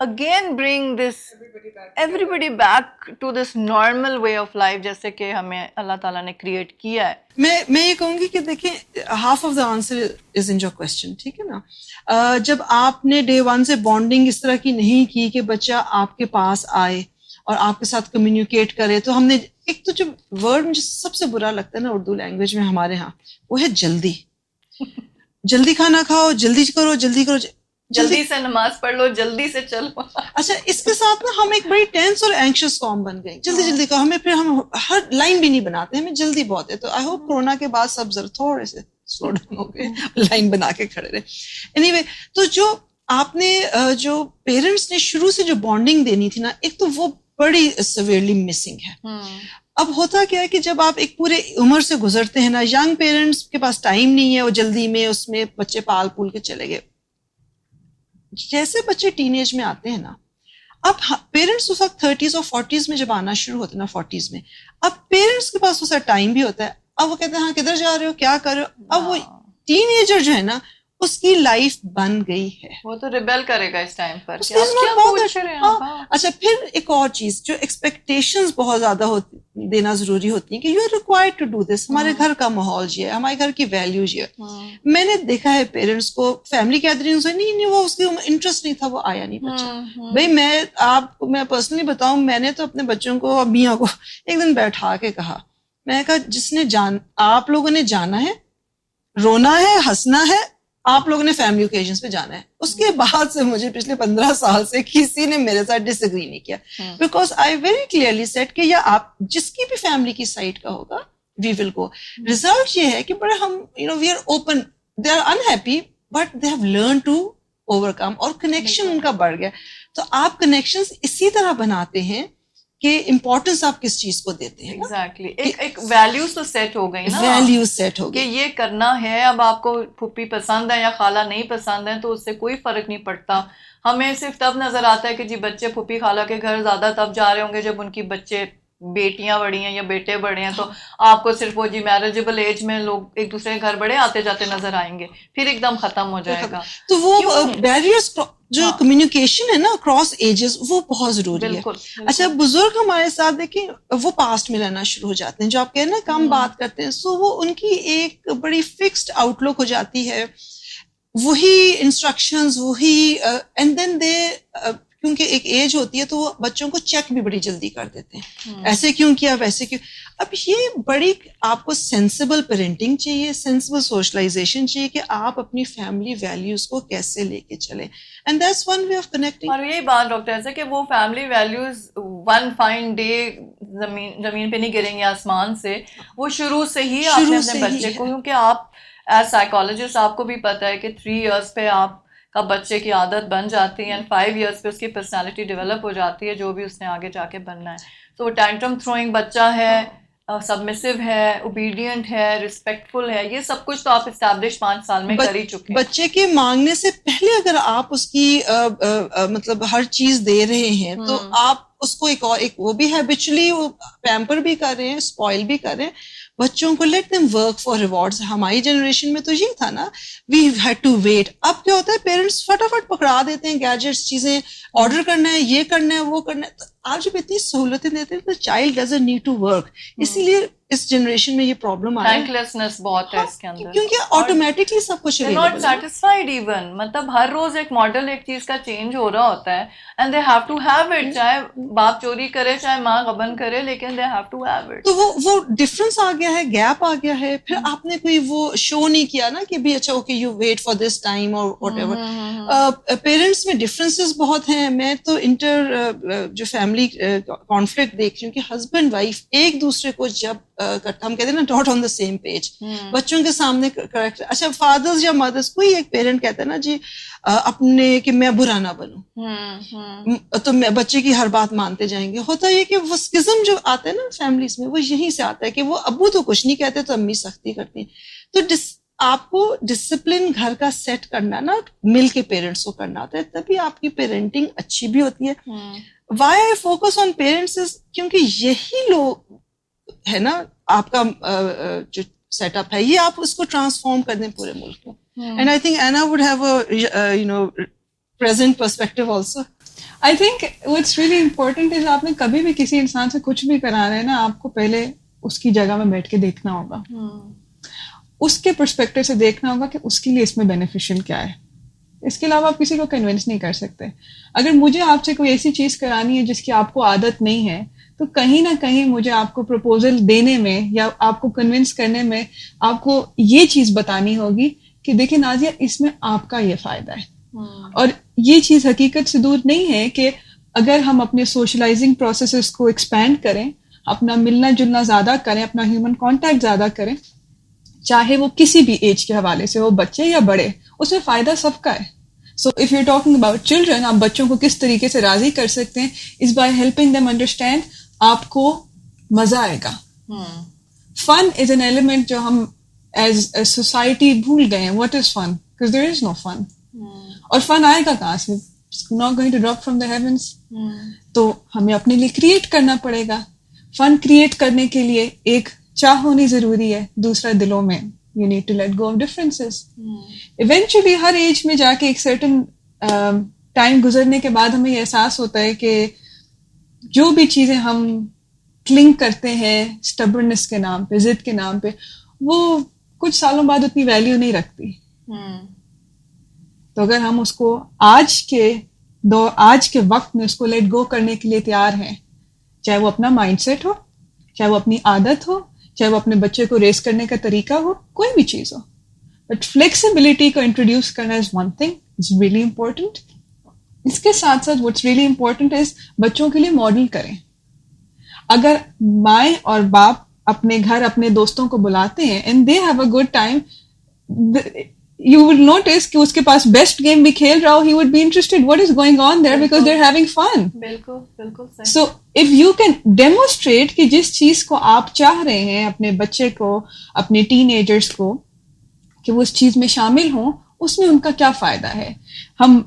again bring this everybody back to this normal way of life جیسے کہ ہمیں اللہ تعالیٰ نے کریٹ کیا ہے. میں یہ کہوں گی کہ دیکھیں half of the answer is in your question, ٹھیک ہے نا. جب آپ نے ڈے ون سے بانڈنگ اس طرح کی نہیں کی کہ بچہ آپ کے پاس آئے اور آپ کے ساتھ کمیونیکیٹ کرے, تو ہم نے ایک تو جو ورڈ مجھے سب سے برا لگتا ہے نا اردو لینگویج میں ہمارے ہاں, وہ ہے جلدی. جلدی کھانا کھاؤ, جلدی کرو, جلدی کرو, جلدی سے نماز پڑھ لو, جلدی سے چلو. اچھا اس کے ساتھ نا ہم ایک بڑی ٹینس اور اینکشس قوم بن گئے. جلدی جلدی کرو, ہمیں پھر ہم ہر لائن بھی نہیں بناتے, ہمیں جلدی بہت ہے. تو آئی ہوپ کورونا کے بعد سب ذرا تھوڑے سے سلو ڈاؤن ہو گئے, لائن بنا کے کھڑے رہے. اینی وے, تو جو آپ نے جو پیرنٹس نے شروع سے جو بانڈنگ دینی تھی نا, ایک تو وہ بڑی سیویئرلی مسنگ ہے. اب ہوتا کیا ہے کہ جب آپ ایک پورے عمر سے گزرتے ہیں نا, ینگ پیرنٹس کے پاس ٹائم نہیں ہے, وہ جلدی میں اس میں بچے پال پول کے چلے گئے. جیسے بچے ٹین ایج میں آتے ہیں نا, اب پیرنٹس اس وقت 30s اور 40s میں جب آنا شروع ہوتے ہیں نا, 40s میں, اب پیرنٹس کے پاس اس وقت ٹائم بھی ہوتا ہے. اب وہ کہتے ہیں ہاں کدھر جا رہے ہو, کیا کر رہے ہو. اب وہ ٹین ایجر جو ہے نا اس کی لائف بن گئی ہے, وہ تو ریبیل کرے گا اس ٹائم پر. اچھا پھر ایک اور چیز جو ایکسپیکٹیشنز بہت زیادہ دینا ضروری ہوتی ہیں کہ you are required to do this. ہمارے گھر کا ماحول یہ ہے, ہمارے گھر کی ویلیوز یہ ہے. میں نے دیکھا ہے پیرنٹس کو فیملی گیدرنگز میں نہیں وہ اس کی انٹرسٹ نہیں تھا, وہ آیا نہیں بچہ. بھائی میں پرسنلی بتاؤں, میں نے تو اپنے بچوں کو اور میاں کو ایک دن بیٹھا کے کہا, میں نے کہا جس نے آپ لوگوں نے جانا ہے, رونا ہے, ہنسنا ہے, آپ لوگوں نے فیملی اوکیزنز پہ جانا ہے. اس کے بعد سے مجھے پچھلے 15 سال سے کسی نے میرے ساتھ ڈس ایگری نہیں کیا, because I very clearly set کہ یا آپ جس کی بھی فیملی کی سائڈ کا ہوگا وی ول گو. ریزلٹ یہ ہے کہ بڑے ہم we are open, they are unhappy but they have learn to overcome, اور کنیکشن ان کا بڑھ گیا. تو آپ کنیکشنز اسی طرح بناتے ہیں کہ امپورٹنس آپ کس چیز کو دیتے ہیں. ایگزیکٹلی, ایک ویلیوز تو سیٹ ہو گئی نا, ویلیوز سیٹ ہو کہ گئی یہ کرنا ہے. اب آپ کو پھوپھی پسند ہے یا خالہ نہیں پسند ہے تو اس سے کوئی فرق نہیں پڑتا. ہمیں صرف تب نظر آتا ہے کہ جی بچے پھوپھی خالہ کے گھر زیادہ تب جا رہے ہوں گے جب ان کی بچے بیٹیاں بڑی ہیں یا بیٹے بڑے ہیں, تو آپ کو صرف وہ جی میرجبل ایج میں لوگ ایک دوسرے کے گھر بڑے آتے جاتے نظر آئیں گے, پھر ایک دم ختم ہو جائے گا. تو وہ بیریئرز جو کمیونیکیشن ہے نا اکراس ایجز, وہ بہت ضروری ہے. اچھا بزرگ ہمارے ساتھ دیکھیں وہ پاسٹ میں رہنا شروع ہو جاتے ہیں, جو آپ کہہ رہے ہیں نا کم بات کرتے ہیں, سو وہ ان کی ایک بڑی فکسڈ آؤٹ لک ہو جاتی ہے, وہی انسٹرکشنز وہی, اینڈ دین دے کیونکہ ایک ایج ہوتی ہے تو وہ بچوں کو چیک بھی بڑی جلدی کر دیتے ہیں, ایسے کیوں کیا ویسے کیوں. اب یہ بڑی آپ کو سینسیبل پیرنٹنگ چاہیے, سینسیبل سوشلائزیشن چاہیے کہ آپ اپنی فیملی ویلیوز کو کیسے لے کے چلیں, and that's one way of connecting. اور یہی بات ڈاکٹر ایسے کہ وہ family values one fine day زمین پہ نہیں گریں گے آسمان سے, وہ شروع سے ہی آپ نے اپنے بچے کو, کیونکہ آپ ایز سائیکالوجسٹ آپ کو بھی پتہ ہے کہ 3 ایئرس پہ آپ کا بچے کی عادت بن جاتی ہے, اینڈ 5 ایئرس پہ اس کی پرسنالٹی ڈیولپ ہو جاتی ہے جو بھی اس نے آگے جا کے بننا ہے. تو وہ ٹینٹرم تھروئنگ بچہ ہے, سبمسو ہے, اوبیڈینٹ ہے, رسپیکٹفل ہے, یہ سب کچھ تو آپ اسٹیبلش 5 سال میں کر ہی چکے ہیں. بچے کے مانگنے سے پہلے اگر آپ اس کی مطلب ہر چیز دے رہے ہیں تو آپ اس کو ایک وہ بھی ہیبچولی وہ پیمپر بھی کر رہے ہیں, اسپوائل بھی کر رہے ہیں بچوں کو. Let them work for rewards. ہماری جنریشن میں تو یہ تھا نا, وی ہیڈ ٹو ویٹ. اب کیا ہوتا ہے پیرنٹس فٹافٹ پکڑا دیتے ہیں گیجٹس, چیزیں آرڈر کرنا ہے, یہ کرنا ہے, وہ کرنا ہے. تو آپ جب اتنی سہولتیں دیتے ہیں تو child doesn't need to work. اسی لیے اس جنریشن میں یہ پرابلم آیا ہے, تھینکلیسنس بہت ہے اس کے اندر, کیونکہ آٹومیٹکلی سب کچھ ناٹ سیٹسفائڈ ایون. مطلب ہر روز ایک ماڈل ایک چیز کا چینج ہو رہا ہوتا ہے, and they have to have it. چاہے باپ چوری کرے چاہے ماں غبن کرے, لیکن they have to have it. تو وہ ڈفرنس آ گیا ہے, گیپ آ گیا ہے. پھر آپ نے کوئی وہ شو نہیں کیا نا کہ بھی اچھا okay you wait for this time اور واٹ ایور. پیرنٹس میں ڈفرینسز بہت ہیں. میں تو جو فیملی کانفلکٹ دیکھ رہی ہوں کہ ہسبینڈ وائف ایک دوسرے کو جب ہم کہتے ہیں نا not on the same page, بچوں کے سامنے کریکٹ. اچھا فادرز یا مدرس, کوئی ایک پیرنٹ کہتا ہے نا جی اپنے کہ میں برا نہ بنوں تو میں بچے کی ہر بات مانتے جائیں گے. ہوتا یہ کہ وہ اسکزم جو آتا ہے نا فیملیز میں وہ یہیں سے آتا ہے کہ وہ ابو تو کچھ نہیں کہتے تو امی سختی کرتی ہیں. تو آپ کو ڈسپلن گھر کا سیٹ کرنا نا مل کے پیرنٹس کو کرنا ہوتا ہے, تبھی آپ کی پیرنٹنگ اچھی بھی ہوتی ہے. Why I focus on parents کیونکہ یہی لوگ ہے نا آپ کا جو سیٹ اپ ہے, یہ آپ اس کو ٹرانسفارم کر دیں پورے ملک کو. اینڈ آئی تھنک اینا would have a present perspective also. I think what's really important is آپ نے کبھی بھی کسی انسان سے کچھ بھی کرانا ہے نا, آپ کو پہلے اس کی جگہ میں بیٹھ کے دیکھنا ہوگا, اس کے پرسپیکٹو سے دیکھنا ہوگا کہ اس کے لیے اس میں بینیفیشیل کیا ہے. اس کے علاوہ آپ کسی کو کنونس نہیں کر سکتے. اگر مجھے آپ سے کوئی ایسی چیز کرانی ہے جس کی آپ کو عادت نہیں ہے, تو کہیں نہ کہیں مجھے آپ کو پروپوزل دینے میں یا آپ کو کنونس کرنے میں آپ کو یہ چیز بتانی ہوگی کہ دیکھیں نازیہ, اس میں آپ کا یہ فائدہ ہے. اور یہ چیز حقیقت سے دور نہیں ہے کہ اگر ہم اپنے سوشلائزنگ پروسیسز کو ایکسپینڈ کریں, اپنا ملنا جلنا زیادہ کریں, اپنا ہیومن کانٹیکٹ زیادہ کریں, چاہے وہ کسی بھی ایج کے حوالے سے ہو, بچے یا بڑے, اس میں فائدہ سب کا ہے. So if you talking about children, آپ بچوں کو کس طریقے سے راضی کر سکتے ہیں is by helping them understand. آپ کو مزہ آئے گا. فن از این ایلیمنٹ جو ہم ایز اے سوسائٹی بھول گئے ہیں. What is fun? Because there is no fun. اور فن آئے گا کہاں سے؟ Not going to drop from the heavens. تو ہمیں اپنے لیے کریٹ کرنا پڑے گا. فن کریٹ کرنے کے لیے ایک چاہ ہونی ضروری ہے, دوسرا دلوں میں you need to let go of differences. Eventually ہر ایج میں جا کے ایک certain ٹائم گزرنے کے بعد ہمیں یہ احساس ہوتا ہے کہ جو بھی چیزیں ہم کلنگ کرتے ہیں stubbornness کے نام پہ, ضد کے نام پہ, وہ کچھ سالوں بعد اتنی ویلیو نہیں رکھتی. تو اگر ہم اس کو آج کے وقت میں اس کو لیٹ گو کرنے کے لیے تیار ہیں, چاہے وہ اپنا مائنڈ سیٹ ہو, چاہے وہ اپنی عادت ہو, چاہے وہ اپنے بچے کو ریس کرنے کا طریقہ ہو, کوئی بھی چیز ہو, بٹ فلیکسیبلٹی کو انٹروڈیوس کرنا is one thing, it's really important. اس کے ساتھ ساتھ واٹس ریئلی امپورٹنٹ از بچوں کے لیے ماڈل کریں. اگر مائیں اور باپ اپنے گھر اپنے دوستوں کو بلاتے ہیں and they have a good time, you would notice کہ اس کے پاس بیسٹ گیم بھی کھیل رہا ہو, he would be interested what is going on there because they're having fun. بالکل So if you can demonstrate کہ جس چیز کو آپ چاہ رہے ہیں اپنے بچے کو, اپنے ٹین ایجرز کو, کہ وہ اس چیز میں شامل ہوں, اس میں ان کا کیا فائدہ ہے. ہم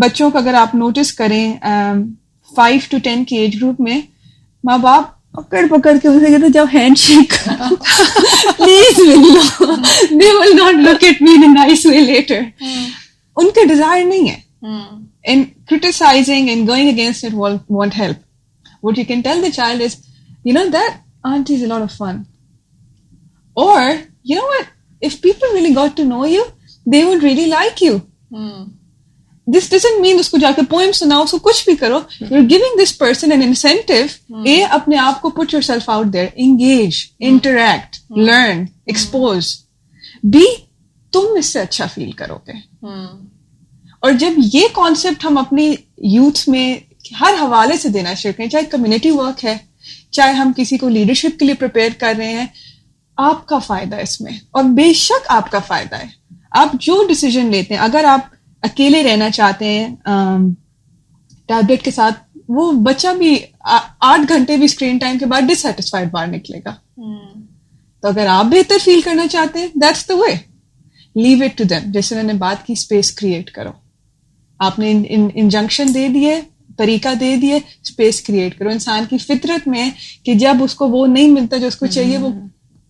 بچوں کو اگر آپ نوٹس کریں 5 to 10 کے ایج گروپ میں, ماں باپ پکڑ کے ان سے کہتے جب ہینڈ شیک پلیز مل لو, they will not look at me in a nice way later. ان کے ڈیزائر نہیں ہے, and criticizing and going against it won't help. What you can tell the child is, you know, that auntie is a lot of fun. Or, you know what, if people really got to know you, they would really like you. This doesn't mean اس کو جا کے poem سناؤ, اس کو کچھ بھی کرو. You're giving this person an incentive. A, اپنے آپ کو put yourself out there, engage, interact, learn, expose. B, تم اس سے اچھا فیل کرو گے. اور جب یہ کانسیپٹ ہم اپنی یوتھ میں ہر حوالے سے دینا شروع کریں, چاہے کمیونٹی ورک ہے, چاہے ہم کسی کو لیڈرشپ کے لیے پریپیئر کر رہے ہیں, آپ کا فائدہ ہے اس میں, اور بے شک آپ کا فائدہ ہے. آپ جو ڈیسیژن لیتے ہیں, اگر آپ اکیلے رہنا چاہتے ہیں ٹیبلٹ کے ساتھ, وہ بچہ بھی 8 گھنٹے بھی اسکرین ٹائم کے بعد ڈسسیٹسفائڈ باہر نکلے گا. تو اگر آپ بہتر فیل کرنا چاہتے ہیں, that's the way, leave it to them. جیسے میں نے بات کی, اسپیس کریٹ کرو. آپ نے انجنکشن دے دیے, طریقہ دے دیے, اسپیس کریٹ کرو. انسان کی فطرت میں کہ جب اس کو وہ نہیں ملتا جو اس کو چاہیے, وہ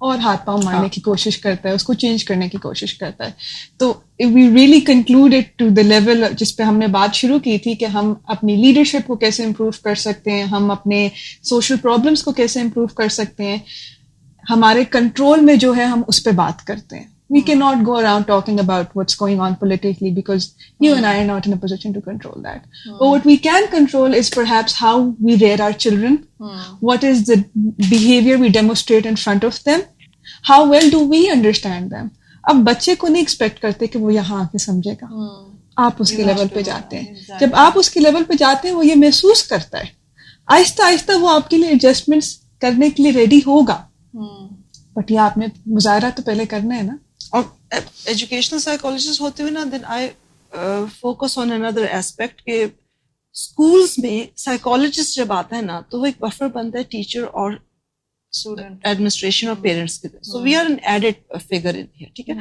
اور ہاتھ پاؤں مارنے کی کوشش کرتا ہے, اس کو چینج کرنے کی کوشش کرتا ہے. تو we really conclude it to the level جس پہ ہم نے بات شروع کی تھی کہ ہم اپنی لیڈرشپ کو کیسے امپروو کر سکتے ہیں, ہم اپنے سوشل پرابلمس کو کیسے امپروو کر سکتے ہیں. ہمارے کنٹرول میں جو ہے ہم اس پہ بات کرتے ہیں. We cannot go around talking about what's going on politically because you and I are not in a position to control that. But what we can control is perhaps how we rear our children. What is the behavior we demonstrate in front of them? How well do we understand them? اب بچے کو نہیں expect کرتے کہ وہ یہاں آ کے سمجھے گا. آپ اس کے لیول پہ جاتے ہیں. جب آپ اس کے لیول پہ جاتے ہیں, وہ یہ محسوس کرتا ہے. آہستہ آہستہ وہ آپ کے لیے ایڈجسٹمنٹس کرنے کے لیے ریڈی ہوگا. بٹ یہ آپ نے مظاہرہ تو پہلے کرنا ہے نا. اور ایجوکیشنل سائیکالوجسٹ ہوتے ہوئے نا, دین آئی فوکس آن اندر ایسپیکٹ کہ اسکولس میں سائیکالوجسٹ جب آتا ہے نا, تو وہ ایک بفر بنتا ہے ٹیچر اور ایڈمنسٹریشن اور پیرنٹس کے. So we are an added figure in here. ٹھیک ہے.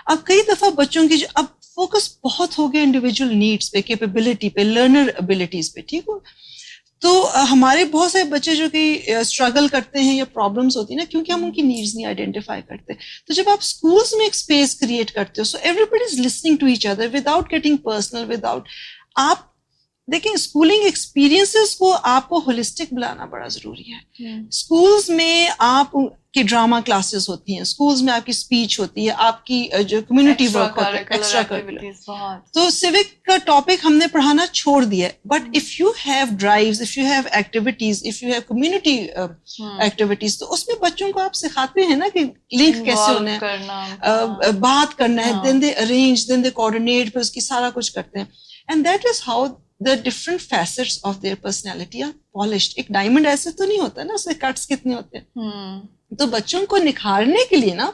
اب کئی دفعہ بچوں کی جو اب فوکس بہت ہو گیا انڈیویجول نیڈس پہ, کیپیبلٹی پہ, لرنر ابیلٹیز پہ. ٹھیک ہو. تو ہمارے بہت سارے بچے جو کہ اسٹرگل کرتے ہیں یا پرابلمس ہوتی ہیں نا, کیونکہ ہم ان کی نیڈس نہیں آئیڈینٹیفائی کرتے. تو جب آپ اسکولس میں ایک اسپیس کریٹ کرتے ہو, so everybody is listening to each other without getting personal, without آپ دیکھیں اسکولنگ ایکسپیرینسز کو آپ کو ہولسٹک بلانا بڑا ضروری ہے. اسکولز میں آپ کی ڈراما کلاسز ہوتی ہیں, اسکولز میں آپ کی اسپیچ ہوتی ہے, آپ کی جو کمیونٹی ورک ہوتا ہے, ایکسٹرا کریکولر. تو سوک کا ٹاپک ہم نے پڑھانا چھوڑ دیا ہے, but if you have drives, if you have activities, if you have community activities, تو اس میں بچوں کو آپ سکھاتے ہیں نا کہ لنک کیسے ہونا ہے, بات کرنا ہے, دین they arrange, then they coordinate, پھر اس کی سارا کچھ کرتے ہیں. And that is how the different facets of their personality are polished. ایک ڈائمنڈ ایسے تو نہیں ہوتا نا, اس کے کٹس کتنے ہوتے ہیں. تو بچوں کو نکھارنے کے لیے نا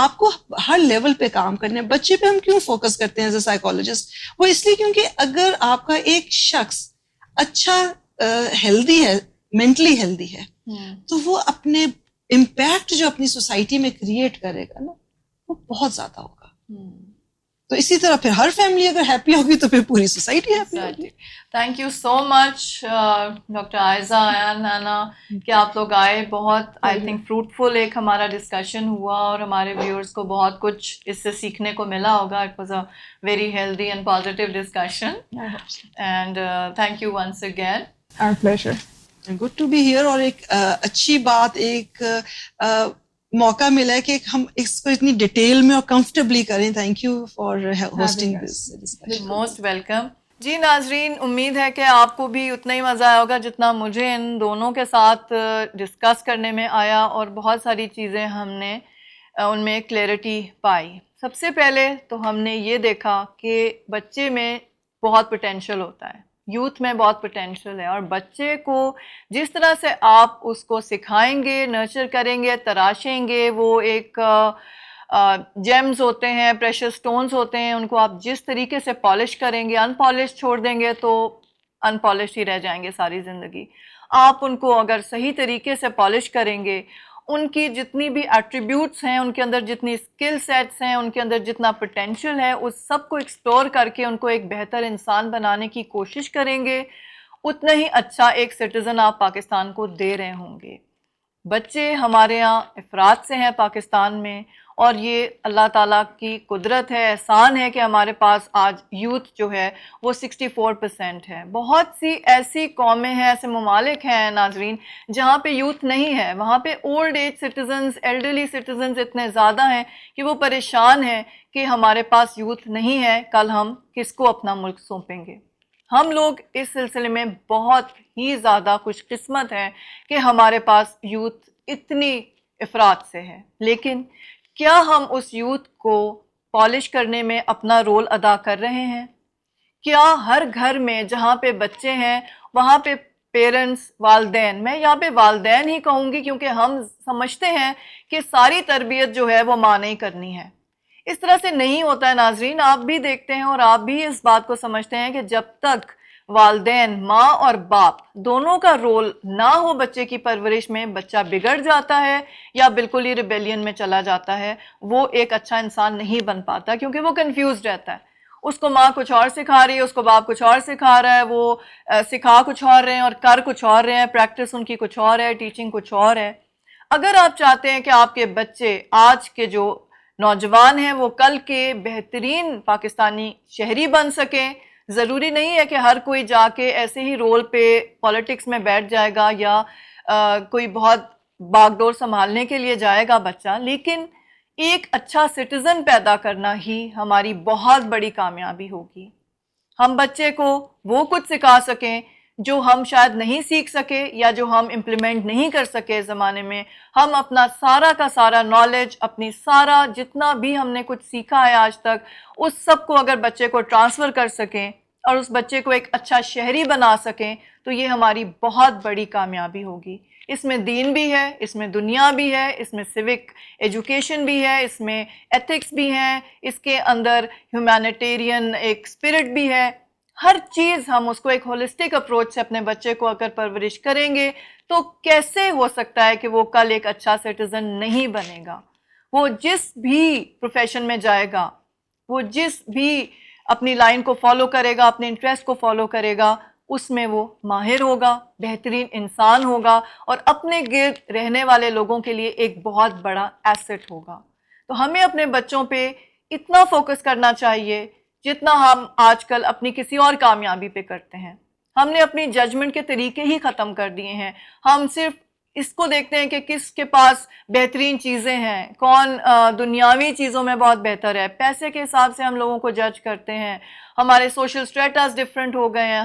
آپ کو ہر لیول پہ کام کرنا ہے. بچے پہ ہم کیوں فوکس کرتے ہیں ایز اے سائیکولوجسٹ؟ وہ اس لیے کیونکہ اگر آپ کا ایک شخص اچھا ہیلدی ہے, مینٹلی ہیلدی ہے, تو وہ اپنے امپیکٹ جو اپنی سوسائٹی میں کریٹ کرے گا نا, وہ بہت زیادہ ہوگا. تو اسی طرح پھر ہر فیملی اگر ہیپی ہوگی تو پھر پوری سوسائٹی ہیپی ہوگی. Thank you so much doctor Aiza, Ayan, Nina, کہ آپ لوگ آئے. بہت آئی تھنک فروٹفل ایک ہمارا ڈسکشن ہوا, اور ہمارے ویورس کو بہت کچھ اس سے سیکھنے کو ملا ہوگا. It was a very healthy and positive discussion, and thank you once again. Our pleasure. Good to be here. اور ایک اچھی بات, ایک موقع ملا ہے کہ ہم اس کو اتنی ڈیٹیل میں اور کمفرٹیبلی کریں. Thank you for hosting this discussion. Most welcome. جی ناظرین, امید ہے کہ آپ کو بھی اتنا ہی مزہ آیا ہوگا جتنا مجھے ان دونوں کے ساتھ ڈسکس کرنے میں آیا, اور بہت ساری چیزیں ہم نے ان میں کلیئرٹی پائی. سب سے پہلے تو ہم نے یہ دیکھا کہ بچے میں بہت پوٹینشیل ہوتا ہے, یوتھ میں بہت پوٹینشیل ہے, اور بچے کو جس طرح سے آپ اس کو سکھائیں گے, نرچر کریں گے, تراشیں گے, وہ ایک جیمز ہوتے ہیں, پریشر سٹونز ہوتے ہیں, ان کو آپ جس طریقے سے پالش کریں گے, ان پالش چھوڑ دیں گے تو ان پالش ہی رہ جائیں گے ساری زندگی. آپ ان کو اگر صحیح طریقے سے پالش کریں گے, ان کی جتنی بھی ایٹریبیوٹس ہیں, ان کے اندر جتنی اسکل سیٹس ہیں, ان کے اندر جتنا پوٹینشیل ہے, اس سب کو ایکسپلور کر کے ان کو ایک بہتر انسان بنانے کی کوشش کریں گے, اتنا ہی اچھا ایک سٹیزن آپ پاکستان کو دے رہے ہوں گے. بچے ہمارے ہاں افراد سے ہیں پاکستان میں, اور یہ اللہ تعالیٰ کی قدرت ہے, احسان ہے کہ ہمارے پاس آج یوتھ جو ہے وہ 64% ہے. بہت سی ایسی قومیں ہیں, ایسے ممالک ہیں ناظرین, جہاں پہ یوتھ نہیں ہے. وہاں پہ old age citizens, elderly citizens اتنے زیادہ ہیں کہ وہ پریشان ہیں کہ ہمارے پاس یوتھ نہیں ہے, کل ہم کس کو اپنا ملک سونپیں گے. ہم لوگ اس سلسلے میں بہت ہی زیادہ خوش قسمت ہیں کہ ہمارے پاس یوتھ اتنی افراد سے ہے. لیکن کیا ہم اس یوتھ کو پالش کرنے میں اپنا رول ادا کر رہے ہیں؟ کیا ہر گھر میں جہاں پہ بچے ہیں وہاں پہ پیرنٹس, والدین, میں یہاں پہ والدین ہی کہوں گی کیونکہ ہم سمجھتے ہیں کہ ساری تربیت جو ہے وہ ماں نے ہی کرنی ہے. اس طرح سے نہیں ہوتا ہے ناظرین. آپ بھی دیکھتے ہیں اور آپ بھی اس بات کو سمجھتے ہیں کہ جب تک والدین, ماں اور باپ دونوں کا رول نہ ہو بچے کی پرورش میں, بچہ بگڑ جاتا ہے یا بالکل ہی ریبیلین میں چلا جاتا ہے. وہ ایک اچھا انسان نہیں بن پاتا کیونکہ وہ کنفیوزڈ رہتا ہے. اس کو ماں کچھ اور سکھا رہی ہے, اس کو باپ کچھ اور سکھا رہا ہے, وہ سکھا کچھ اور رہے ہیں اور کر کچھ اور رہے ہیں, پریکٹس ان کی کچھ اور ہے, ٹیچنگ کچھ اور ہے. اگر آپ چاہتے ہیں کہ آپ کے بچے, آج کے جو نوجوان ہیں, وہ کل کے بہترین پاکستانی شہری بن سکیں, ضروری نہیں ہے کہ ہر کوئی جا کے ایسے ہی رول پہ پالیٹکس میں بیٹھ جائے گا یا کوئی بہت باغ ڈور سنبھالنے کے لیے جائے گا بچہ, لیکن ایک اچھا سٹیزن پیدا کرنا ہی ہماری بہت بڑی کامیابی ہوگی. ہم بچے کو وہ کچھ سکھا سکیں جو ہم شاید نہیں سیکھ سکے یا جو ہم امپلیمنٹ نہیں کر سکے اس زمانے میں. ہم اپنا سارا کا سارا نالج, اپنی سارا جتنا بھی ہم نے کچھ سیکھا ہے آج تک, اس سب کو اگر بچے کو ٹرانسفر کر سکیں اور اس بچے کو ایک اچھا شہری بنا سکیں تو یہ ہماری بہت بڑی کامیابی ہوگی. اس میں دین بھی ہے, اس میں دنیا بھی ہے, اس میں سیوک ایجوکیشن بھی ہے, اس میں ایتھکس بھی ہیں, اس کے اندر ہیومینیٹیرین ایک اسپرٹ بھی ہے. ہر چیز ہم اس کو ایک ہولسٹک اپروچ سے اپنے بچے کو اگر پرورش کریں گے تو کیسے ہو سکتا ہے کہ وہ کل ایک اچھا سٹیزن نہیں بنے گا. وہ جس بھی پروفیشن میں جائے گا, وہ جس بھی اپنی لائن کو فالو کرے گا, اپنے انٹرسٹ کو فالو کرے گا, اس میں وہ ماہر ہوگا, بہترین انسان ہوگا اور اپنے گرد رہنے والے لوگوں کے لیے ایک بہت بڑا ایسٹ ہوگا. تو ہمیں اپنے بچوں پہ اتنا فوکس کرنا چاہیے جتنا ہم آج کل اپنی کسی اور کامیابی پہ کرتے ہیں. ہم نے اپنی ججمنٹ کے طریقے ہی ختم کر دیے ہیں. ہم صرف اس کو دیکھتے ہیں کہ کس کے پاس بہترین چیزیں ہیں, کون دنیاوی چیزوں میں بہت بہتر ہے. پیسے کے حساب سے ہم لوگوں کو جج کرتے ہیں. ہمارے سوشل سٹیٹس ڈفرینٹ ہو گئے ہیں.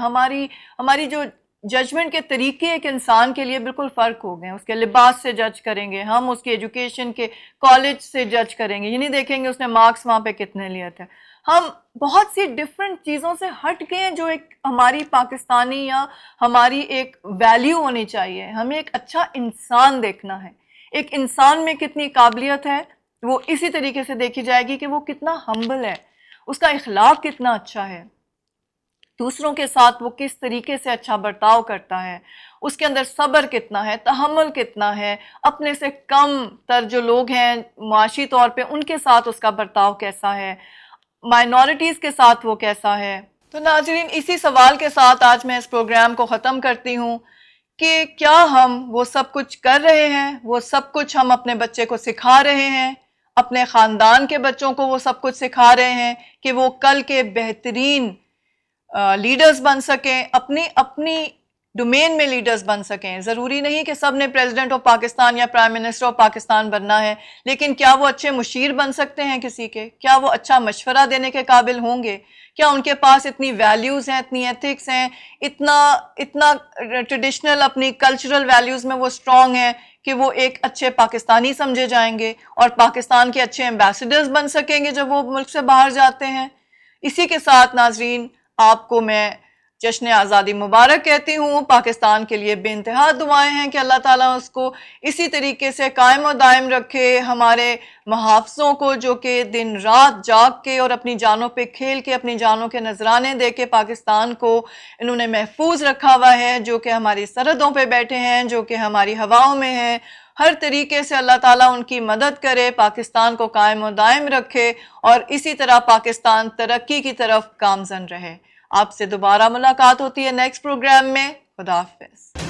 ہماری جو ججمنٹ کے طریقے ایک انسان کے لیے بالکل فرق ہو گئے ہیں. اس کے لباس سے جج کریں گے ہم, اس کی ایجوکیشن کے کالج سے جج کریں گے, یہ نہیں دیکھیں گے اس نے مارکس وہاں پہ کتنے لیے تھے. ہم بہت سی ڈفرینٹ چیزوں سے ہٹ گئے ہیں جو ایک ہماری پاکستانی یا ہماری ایک ویلیو ہونی چاہیے. ہمیں ایک اچھا انسان دیکھنا ہے. ایک انسان میں کتنی قابلیت ہے وہ اسی طریقے سے دیکھی جائے گی کہ وہ کتنا ہمبل ہے, اس کا اخلاق کتنا اچھا ہے, دوسروں کے ساتھ وہ کس طریقے سے اچھا برتاؤ کرتا ہے, اس کے اندر صبر کتنا ہے, تحمل کتنا ہے, اپنے سے کم تر جو لوگ ہیں معاشی طور پہ ان کے ساتھ اس کا برتاؤ کیسا ہے, مائنورٹیز کے ساتھ وہ کیسا ہے. تو ناظرین, اسی سوال کے ساتھ آج میں اس پروگرام کو ختم کرتی ہوں کہ کیا ہم وہ سب کچھ کر رہے ہیں, وہ سب کچھ ہم اپنے بچے کو سکھا رہے ہیں, اپنے خاندان کے بچوں کو وہ سب کچھ سکھا رہے ہیں کہ وہ کل کے بہترین لیڈرز بن سکیں, اپنی ڈومین میں لیڈرز بن سکیں. ضروری نہیں کہ سب نے پریزیڈنٹ آف پاکستان یا پرائم منسٹر آف پاکستان بننا ہے, لیکن کیا وہ اچھے مشیر بن سکتے ہیں کسی کے؟ کیا وہ اچھا مشورہ دینے کے قابل ہوں گے؟ کیا ان کے پاس اتنی ویلیوز ہیں, اتنی ایتھکس ہیں, اتنا ٹریڈیشنل اپنی کلچرل ویلیوز میں وہ اسٹرانگ ہیں کہ وہ ایک اچھے پاکستانی سمجھے جائیں گے اور پاکستان کے اچھے ایمبیسڈرز بن سکیں گے جب وہ ملک سے باہر جاتے ہیں؟ اسی کے ساتھ ناظرین, آپ کو میں جشن آزادی مبارک کہتی ہوں. پاکستان کے لیے بے انتہا دعائیں ہیں کہ اللہ تعالیٰ اس کو اسی طریقے سے قائم و دائم رکھے. ہمارے محافظوں کو جو کہ دن رات جاگ کے اور اپنی جانوں پہ کھیل کے, اپنی جانوں کے نذرانے دے کے پاکستان کو انہوں نے محفوظ رکھا ہوا ہے, جو کہ ہماری سرحدوں پہ بیٹھے ہیں, جو کہ ہماری ہواؤں میں ہیں. ہر طریقے سے اللہ تعالیٰ ان کی مدد کرے, پاکستان کو قائم و دائم رکھے اور اسی طرح پاکستان ترقی کی طرف گامزن رہے. آپ سے دوبارہ ملاقات ہوتی ہے نیکسٹ پروگرام میں. خدا حافظ.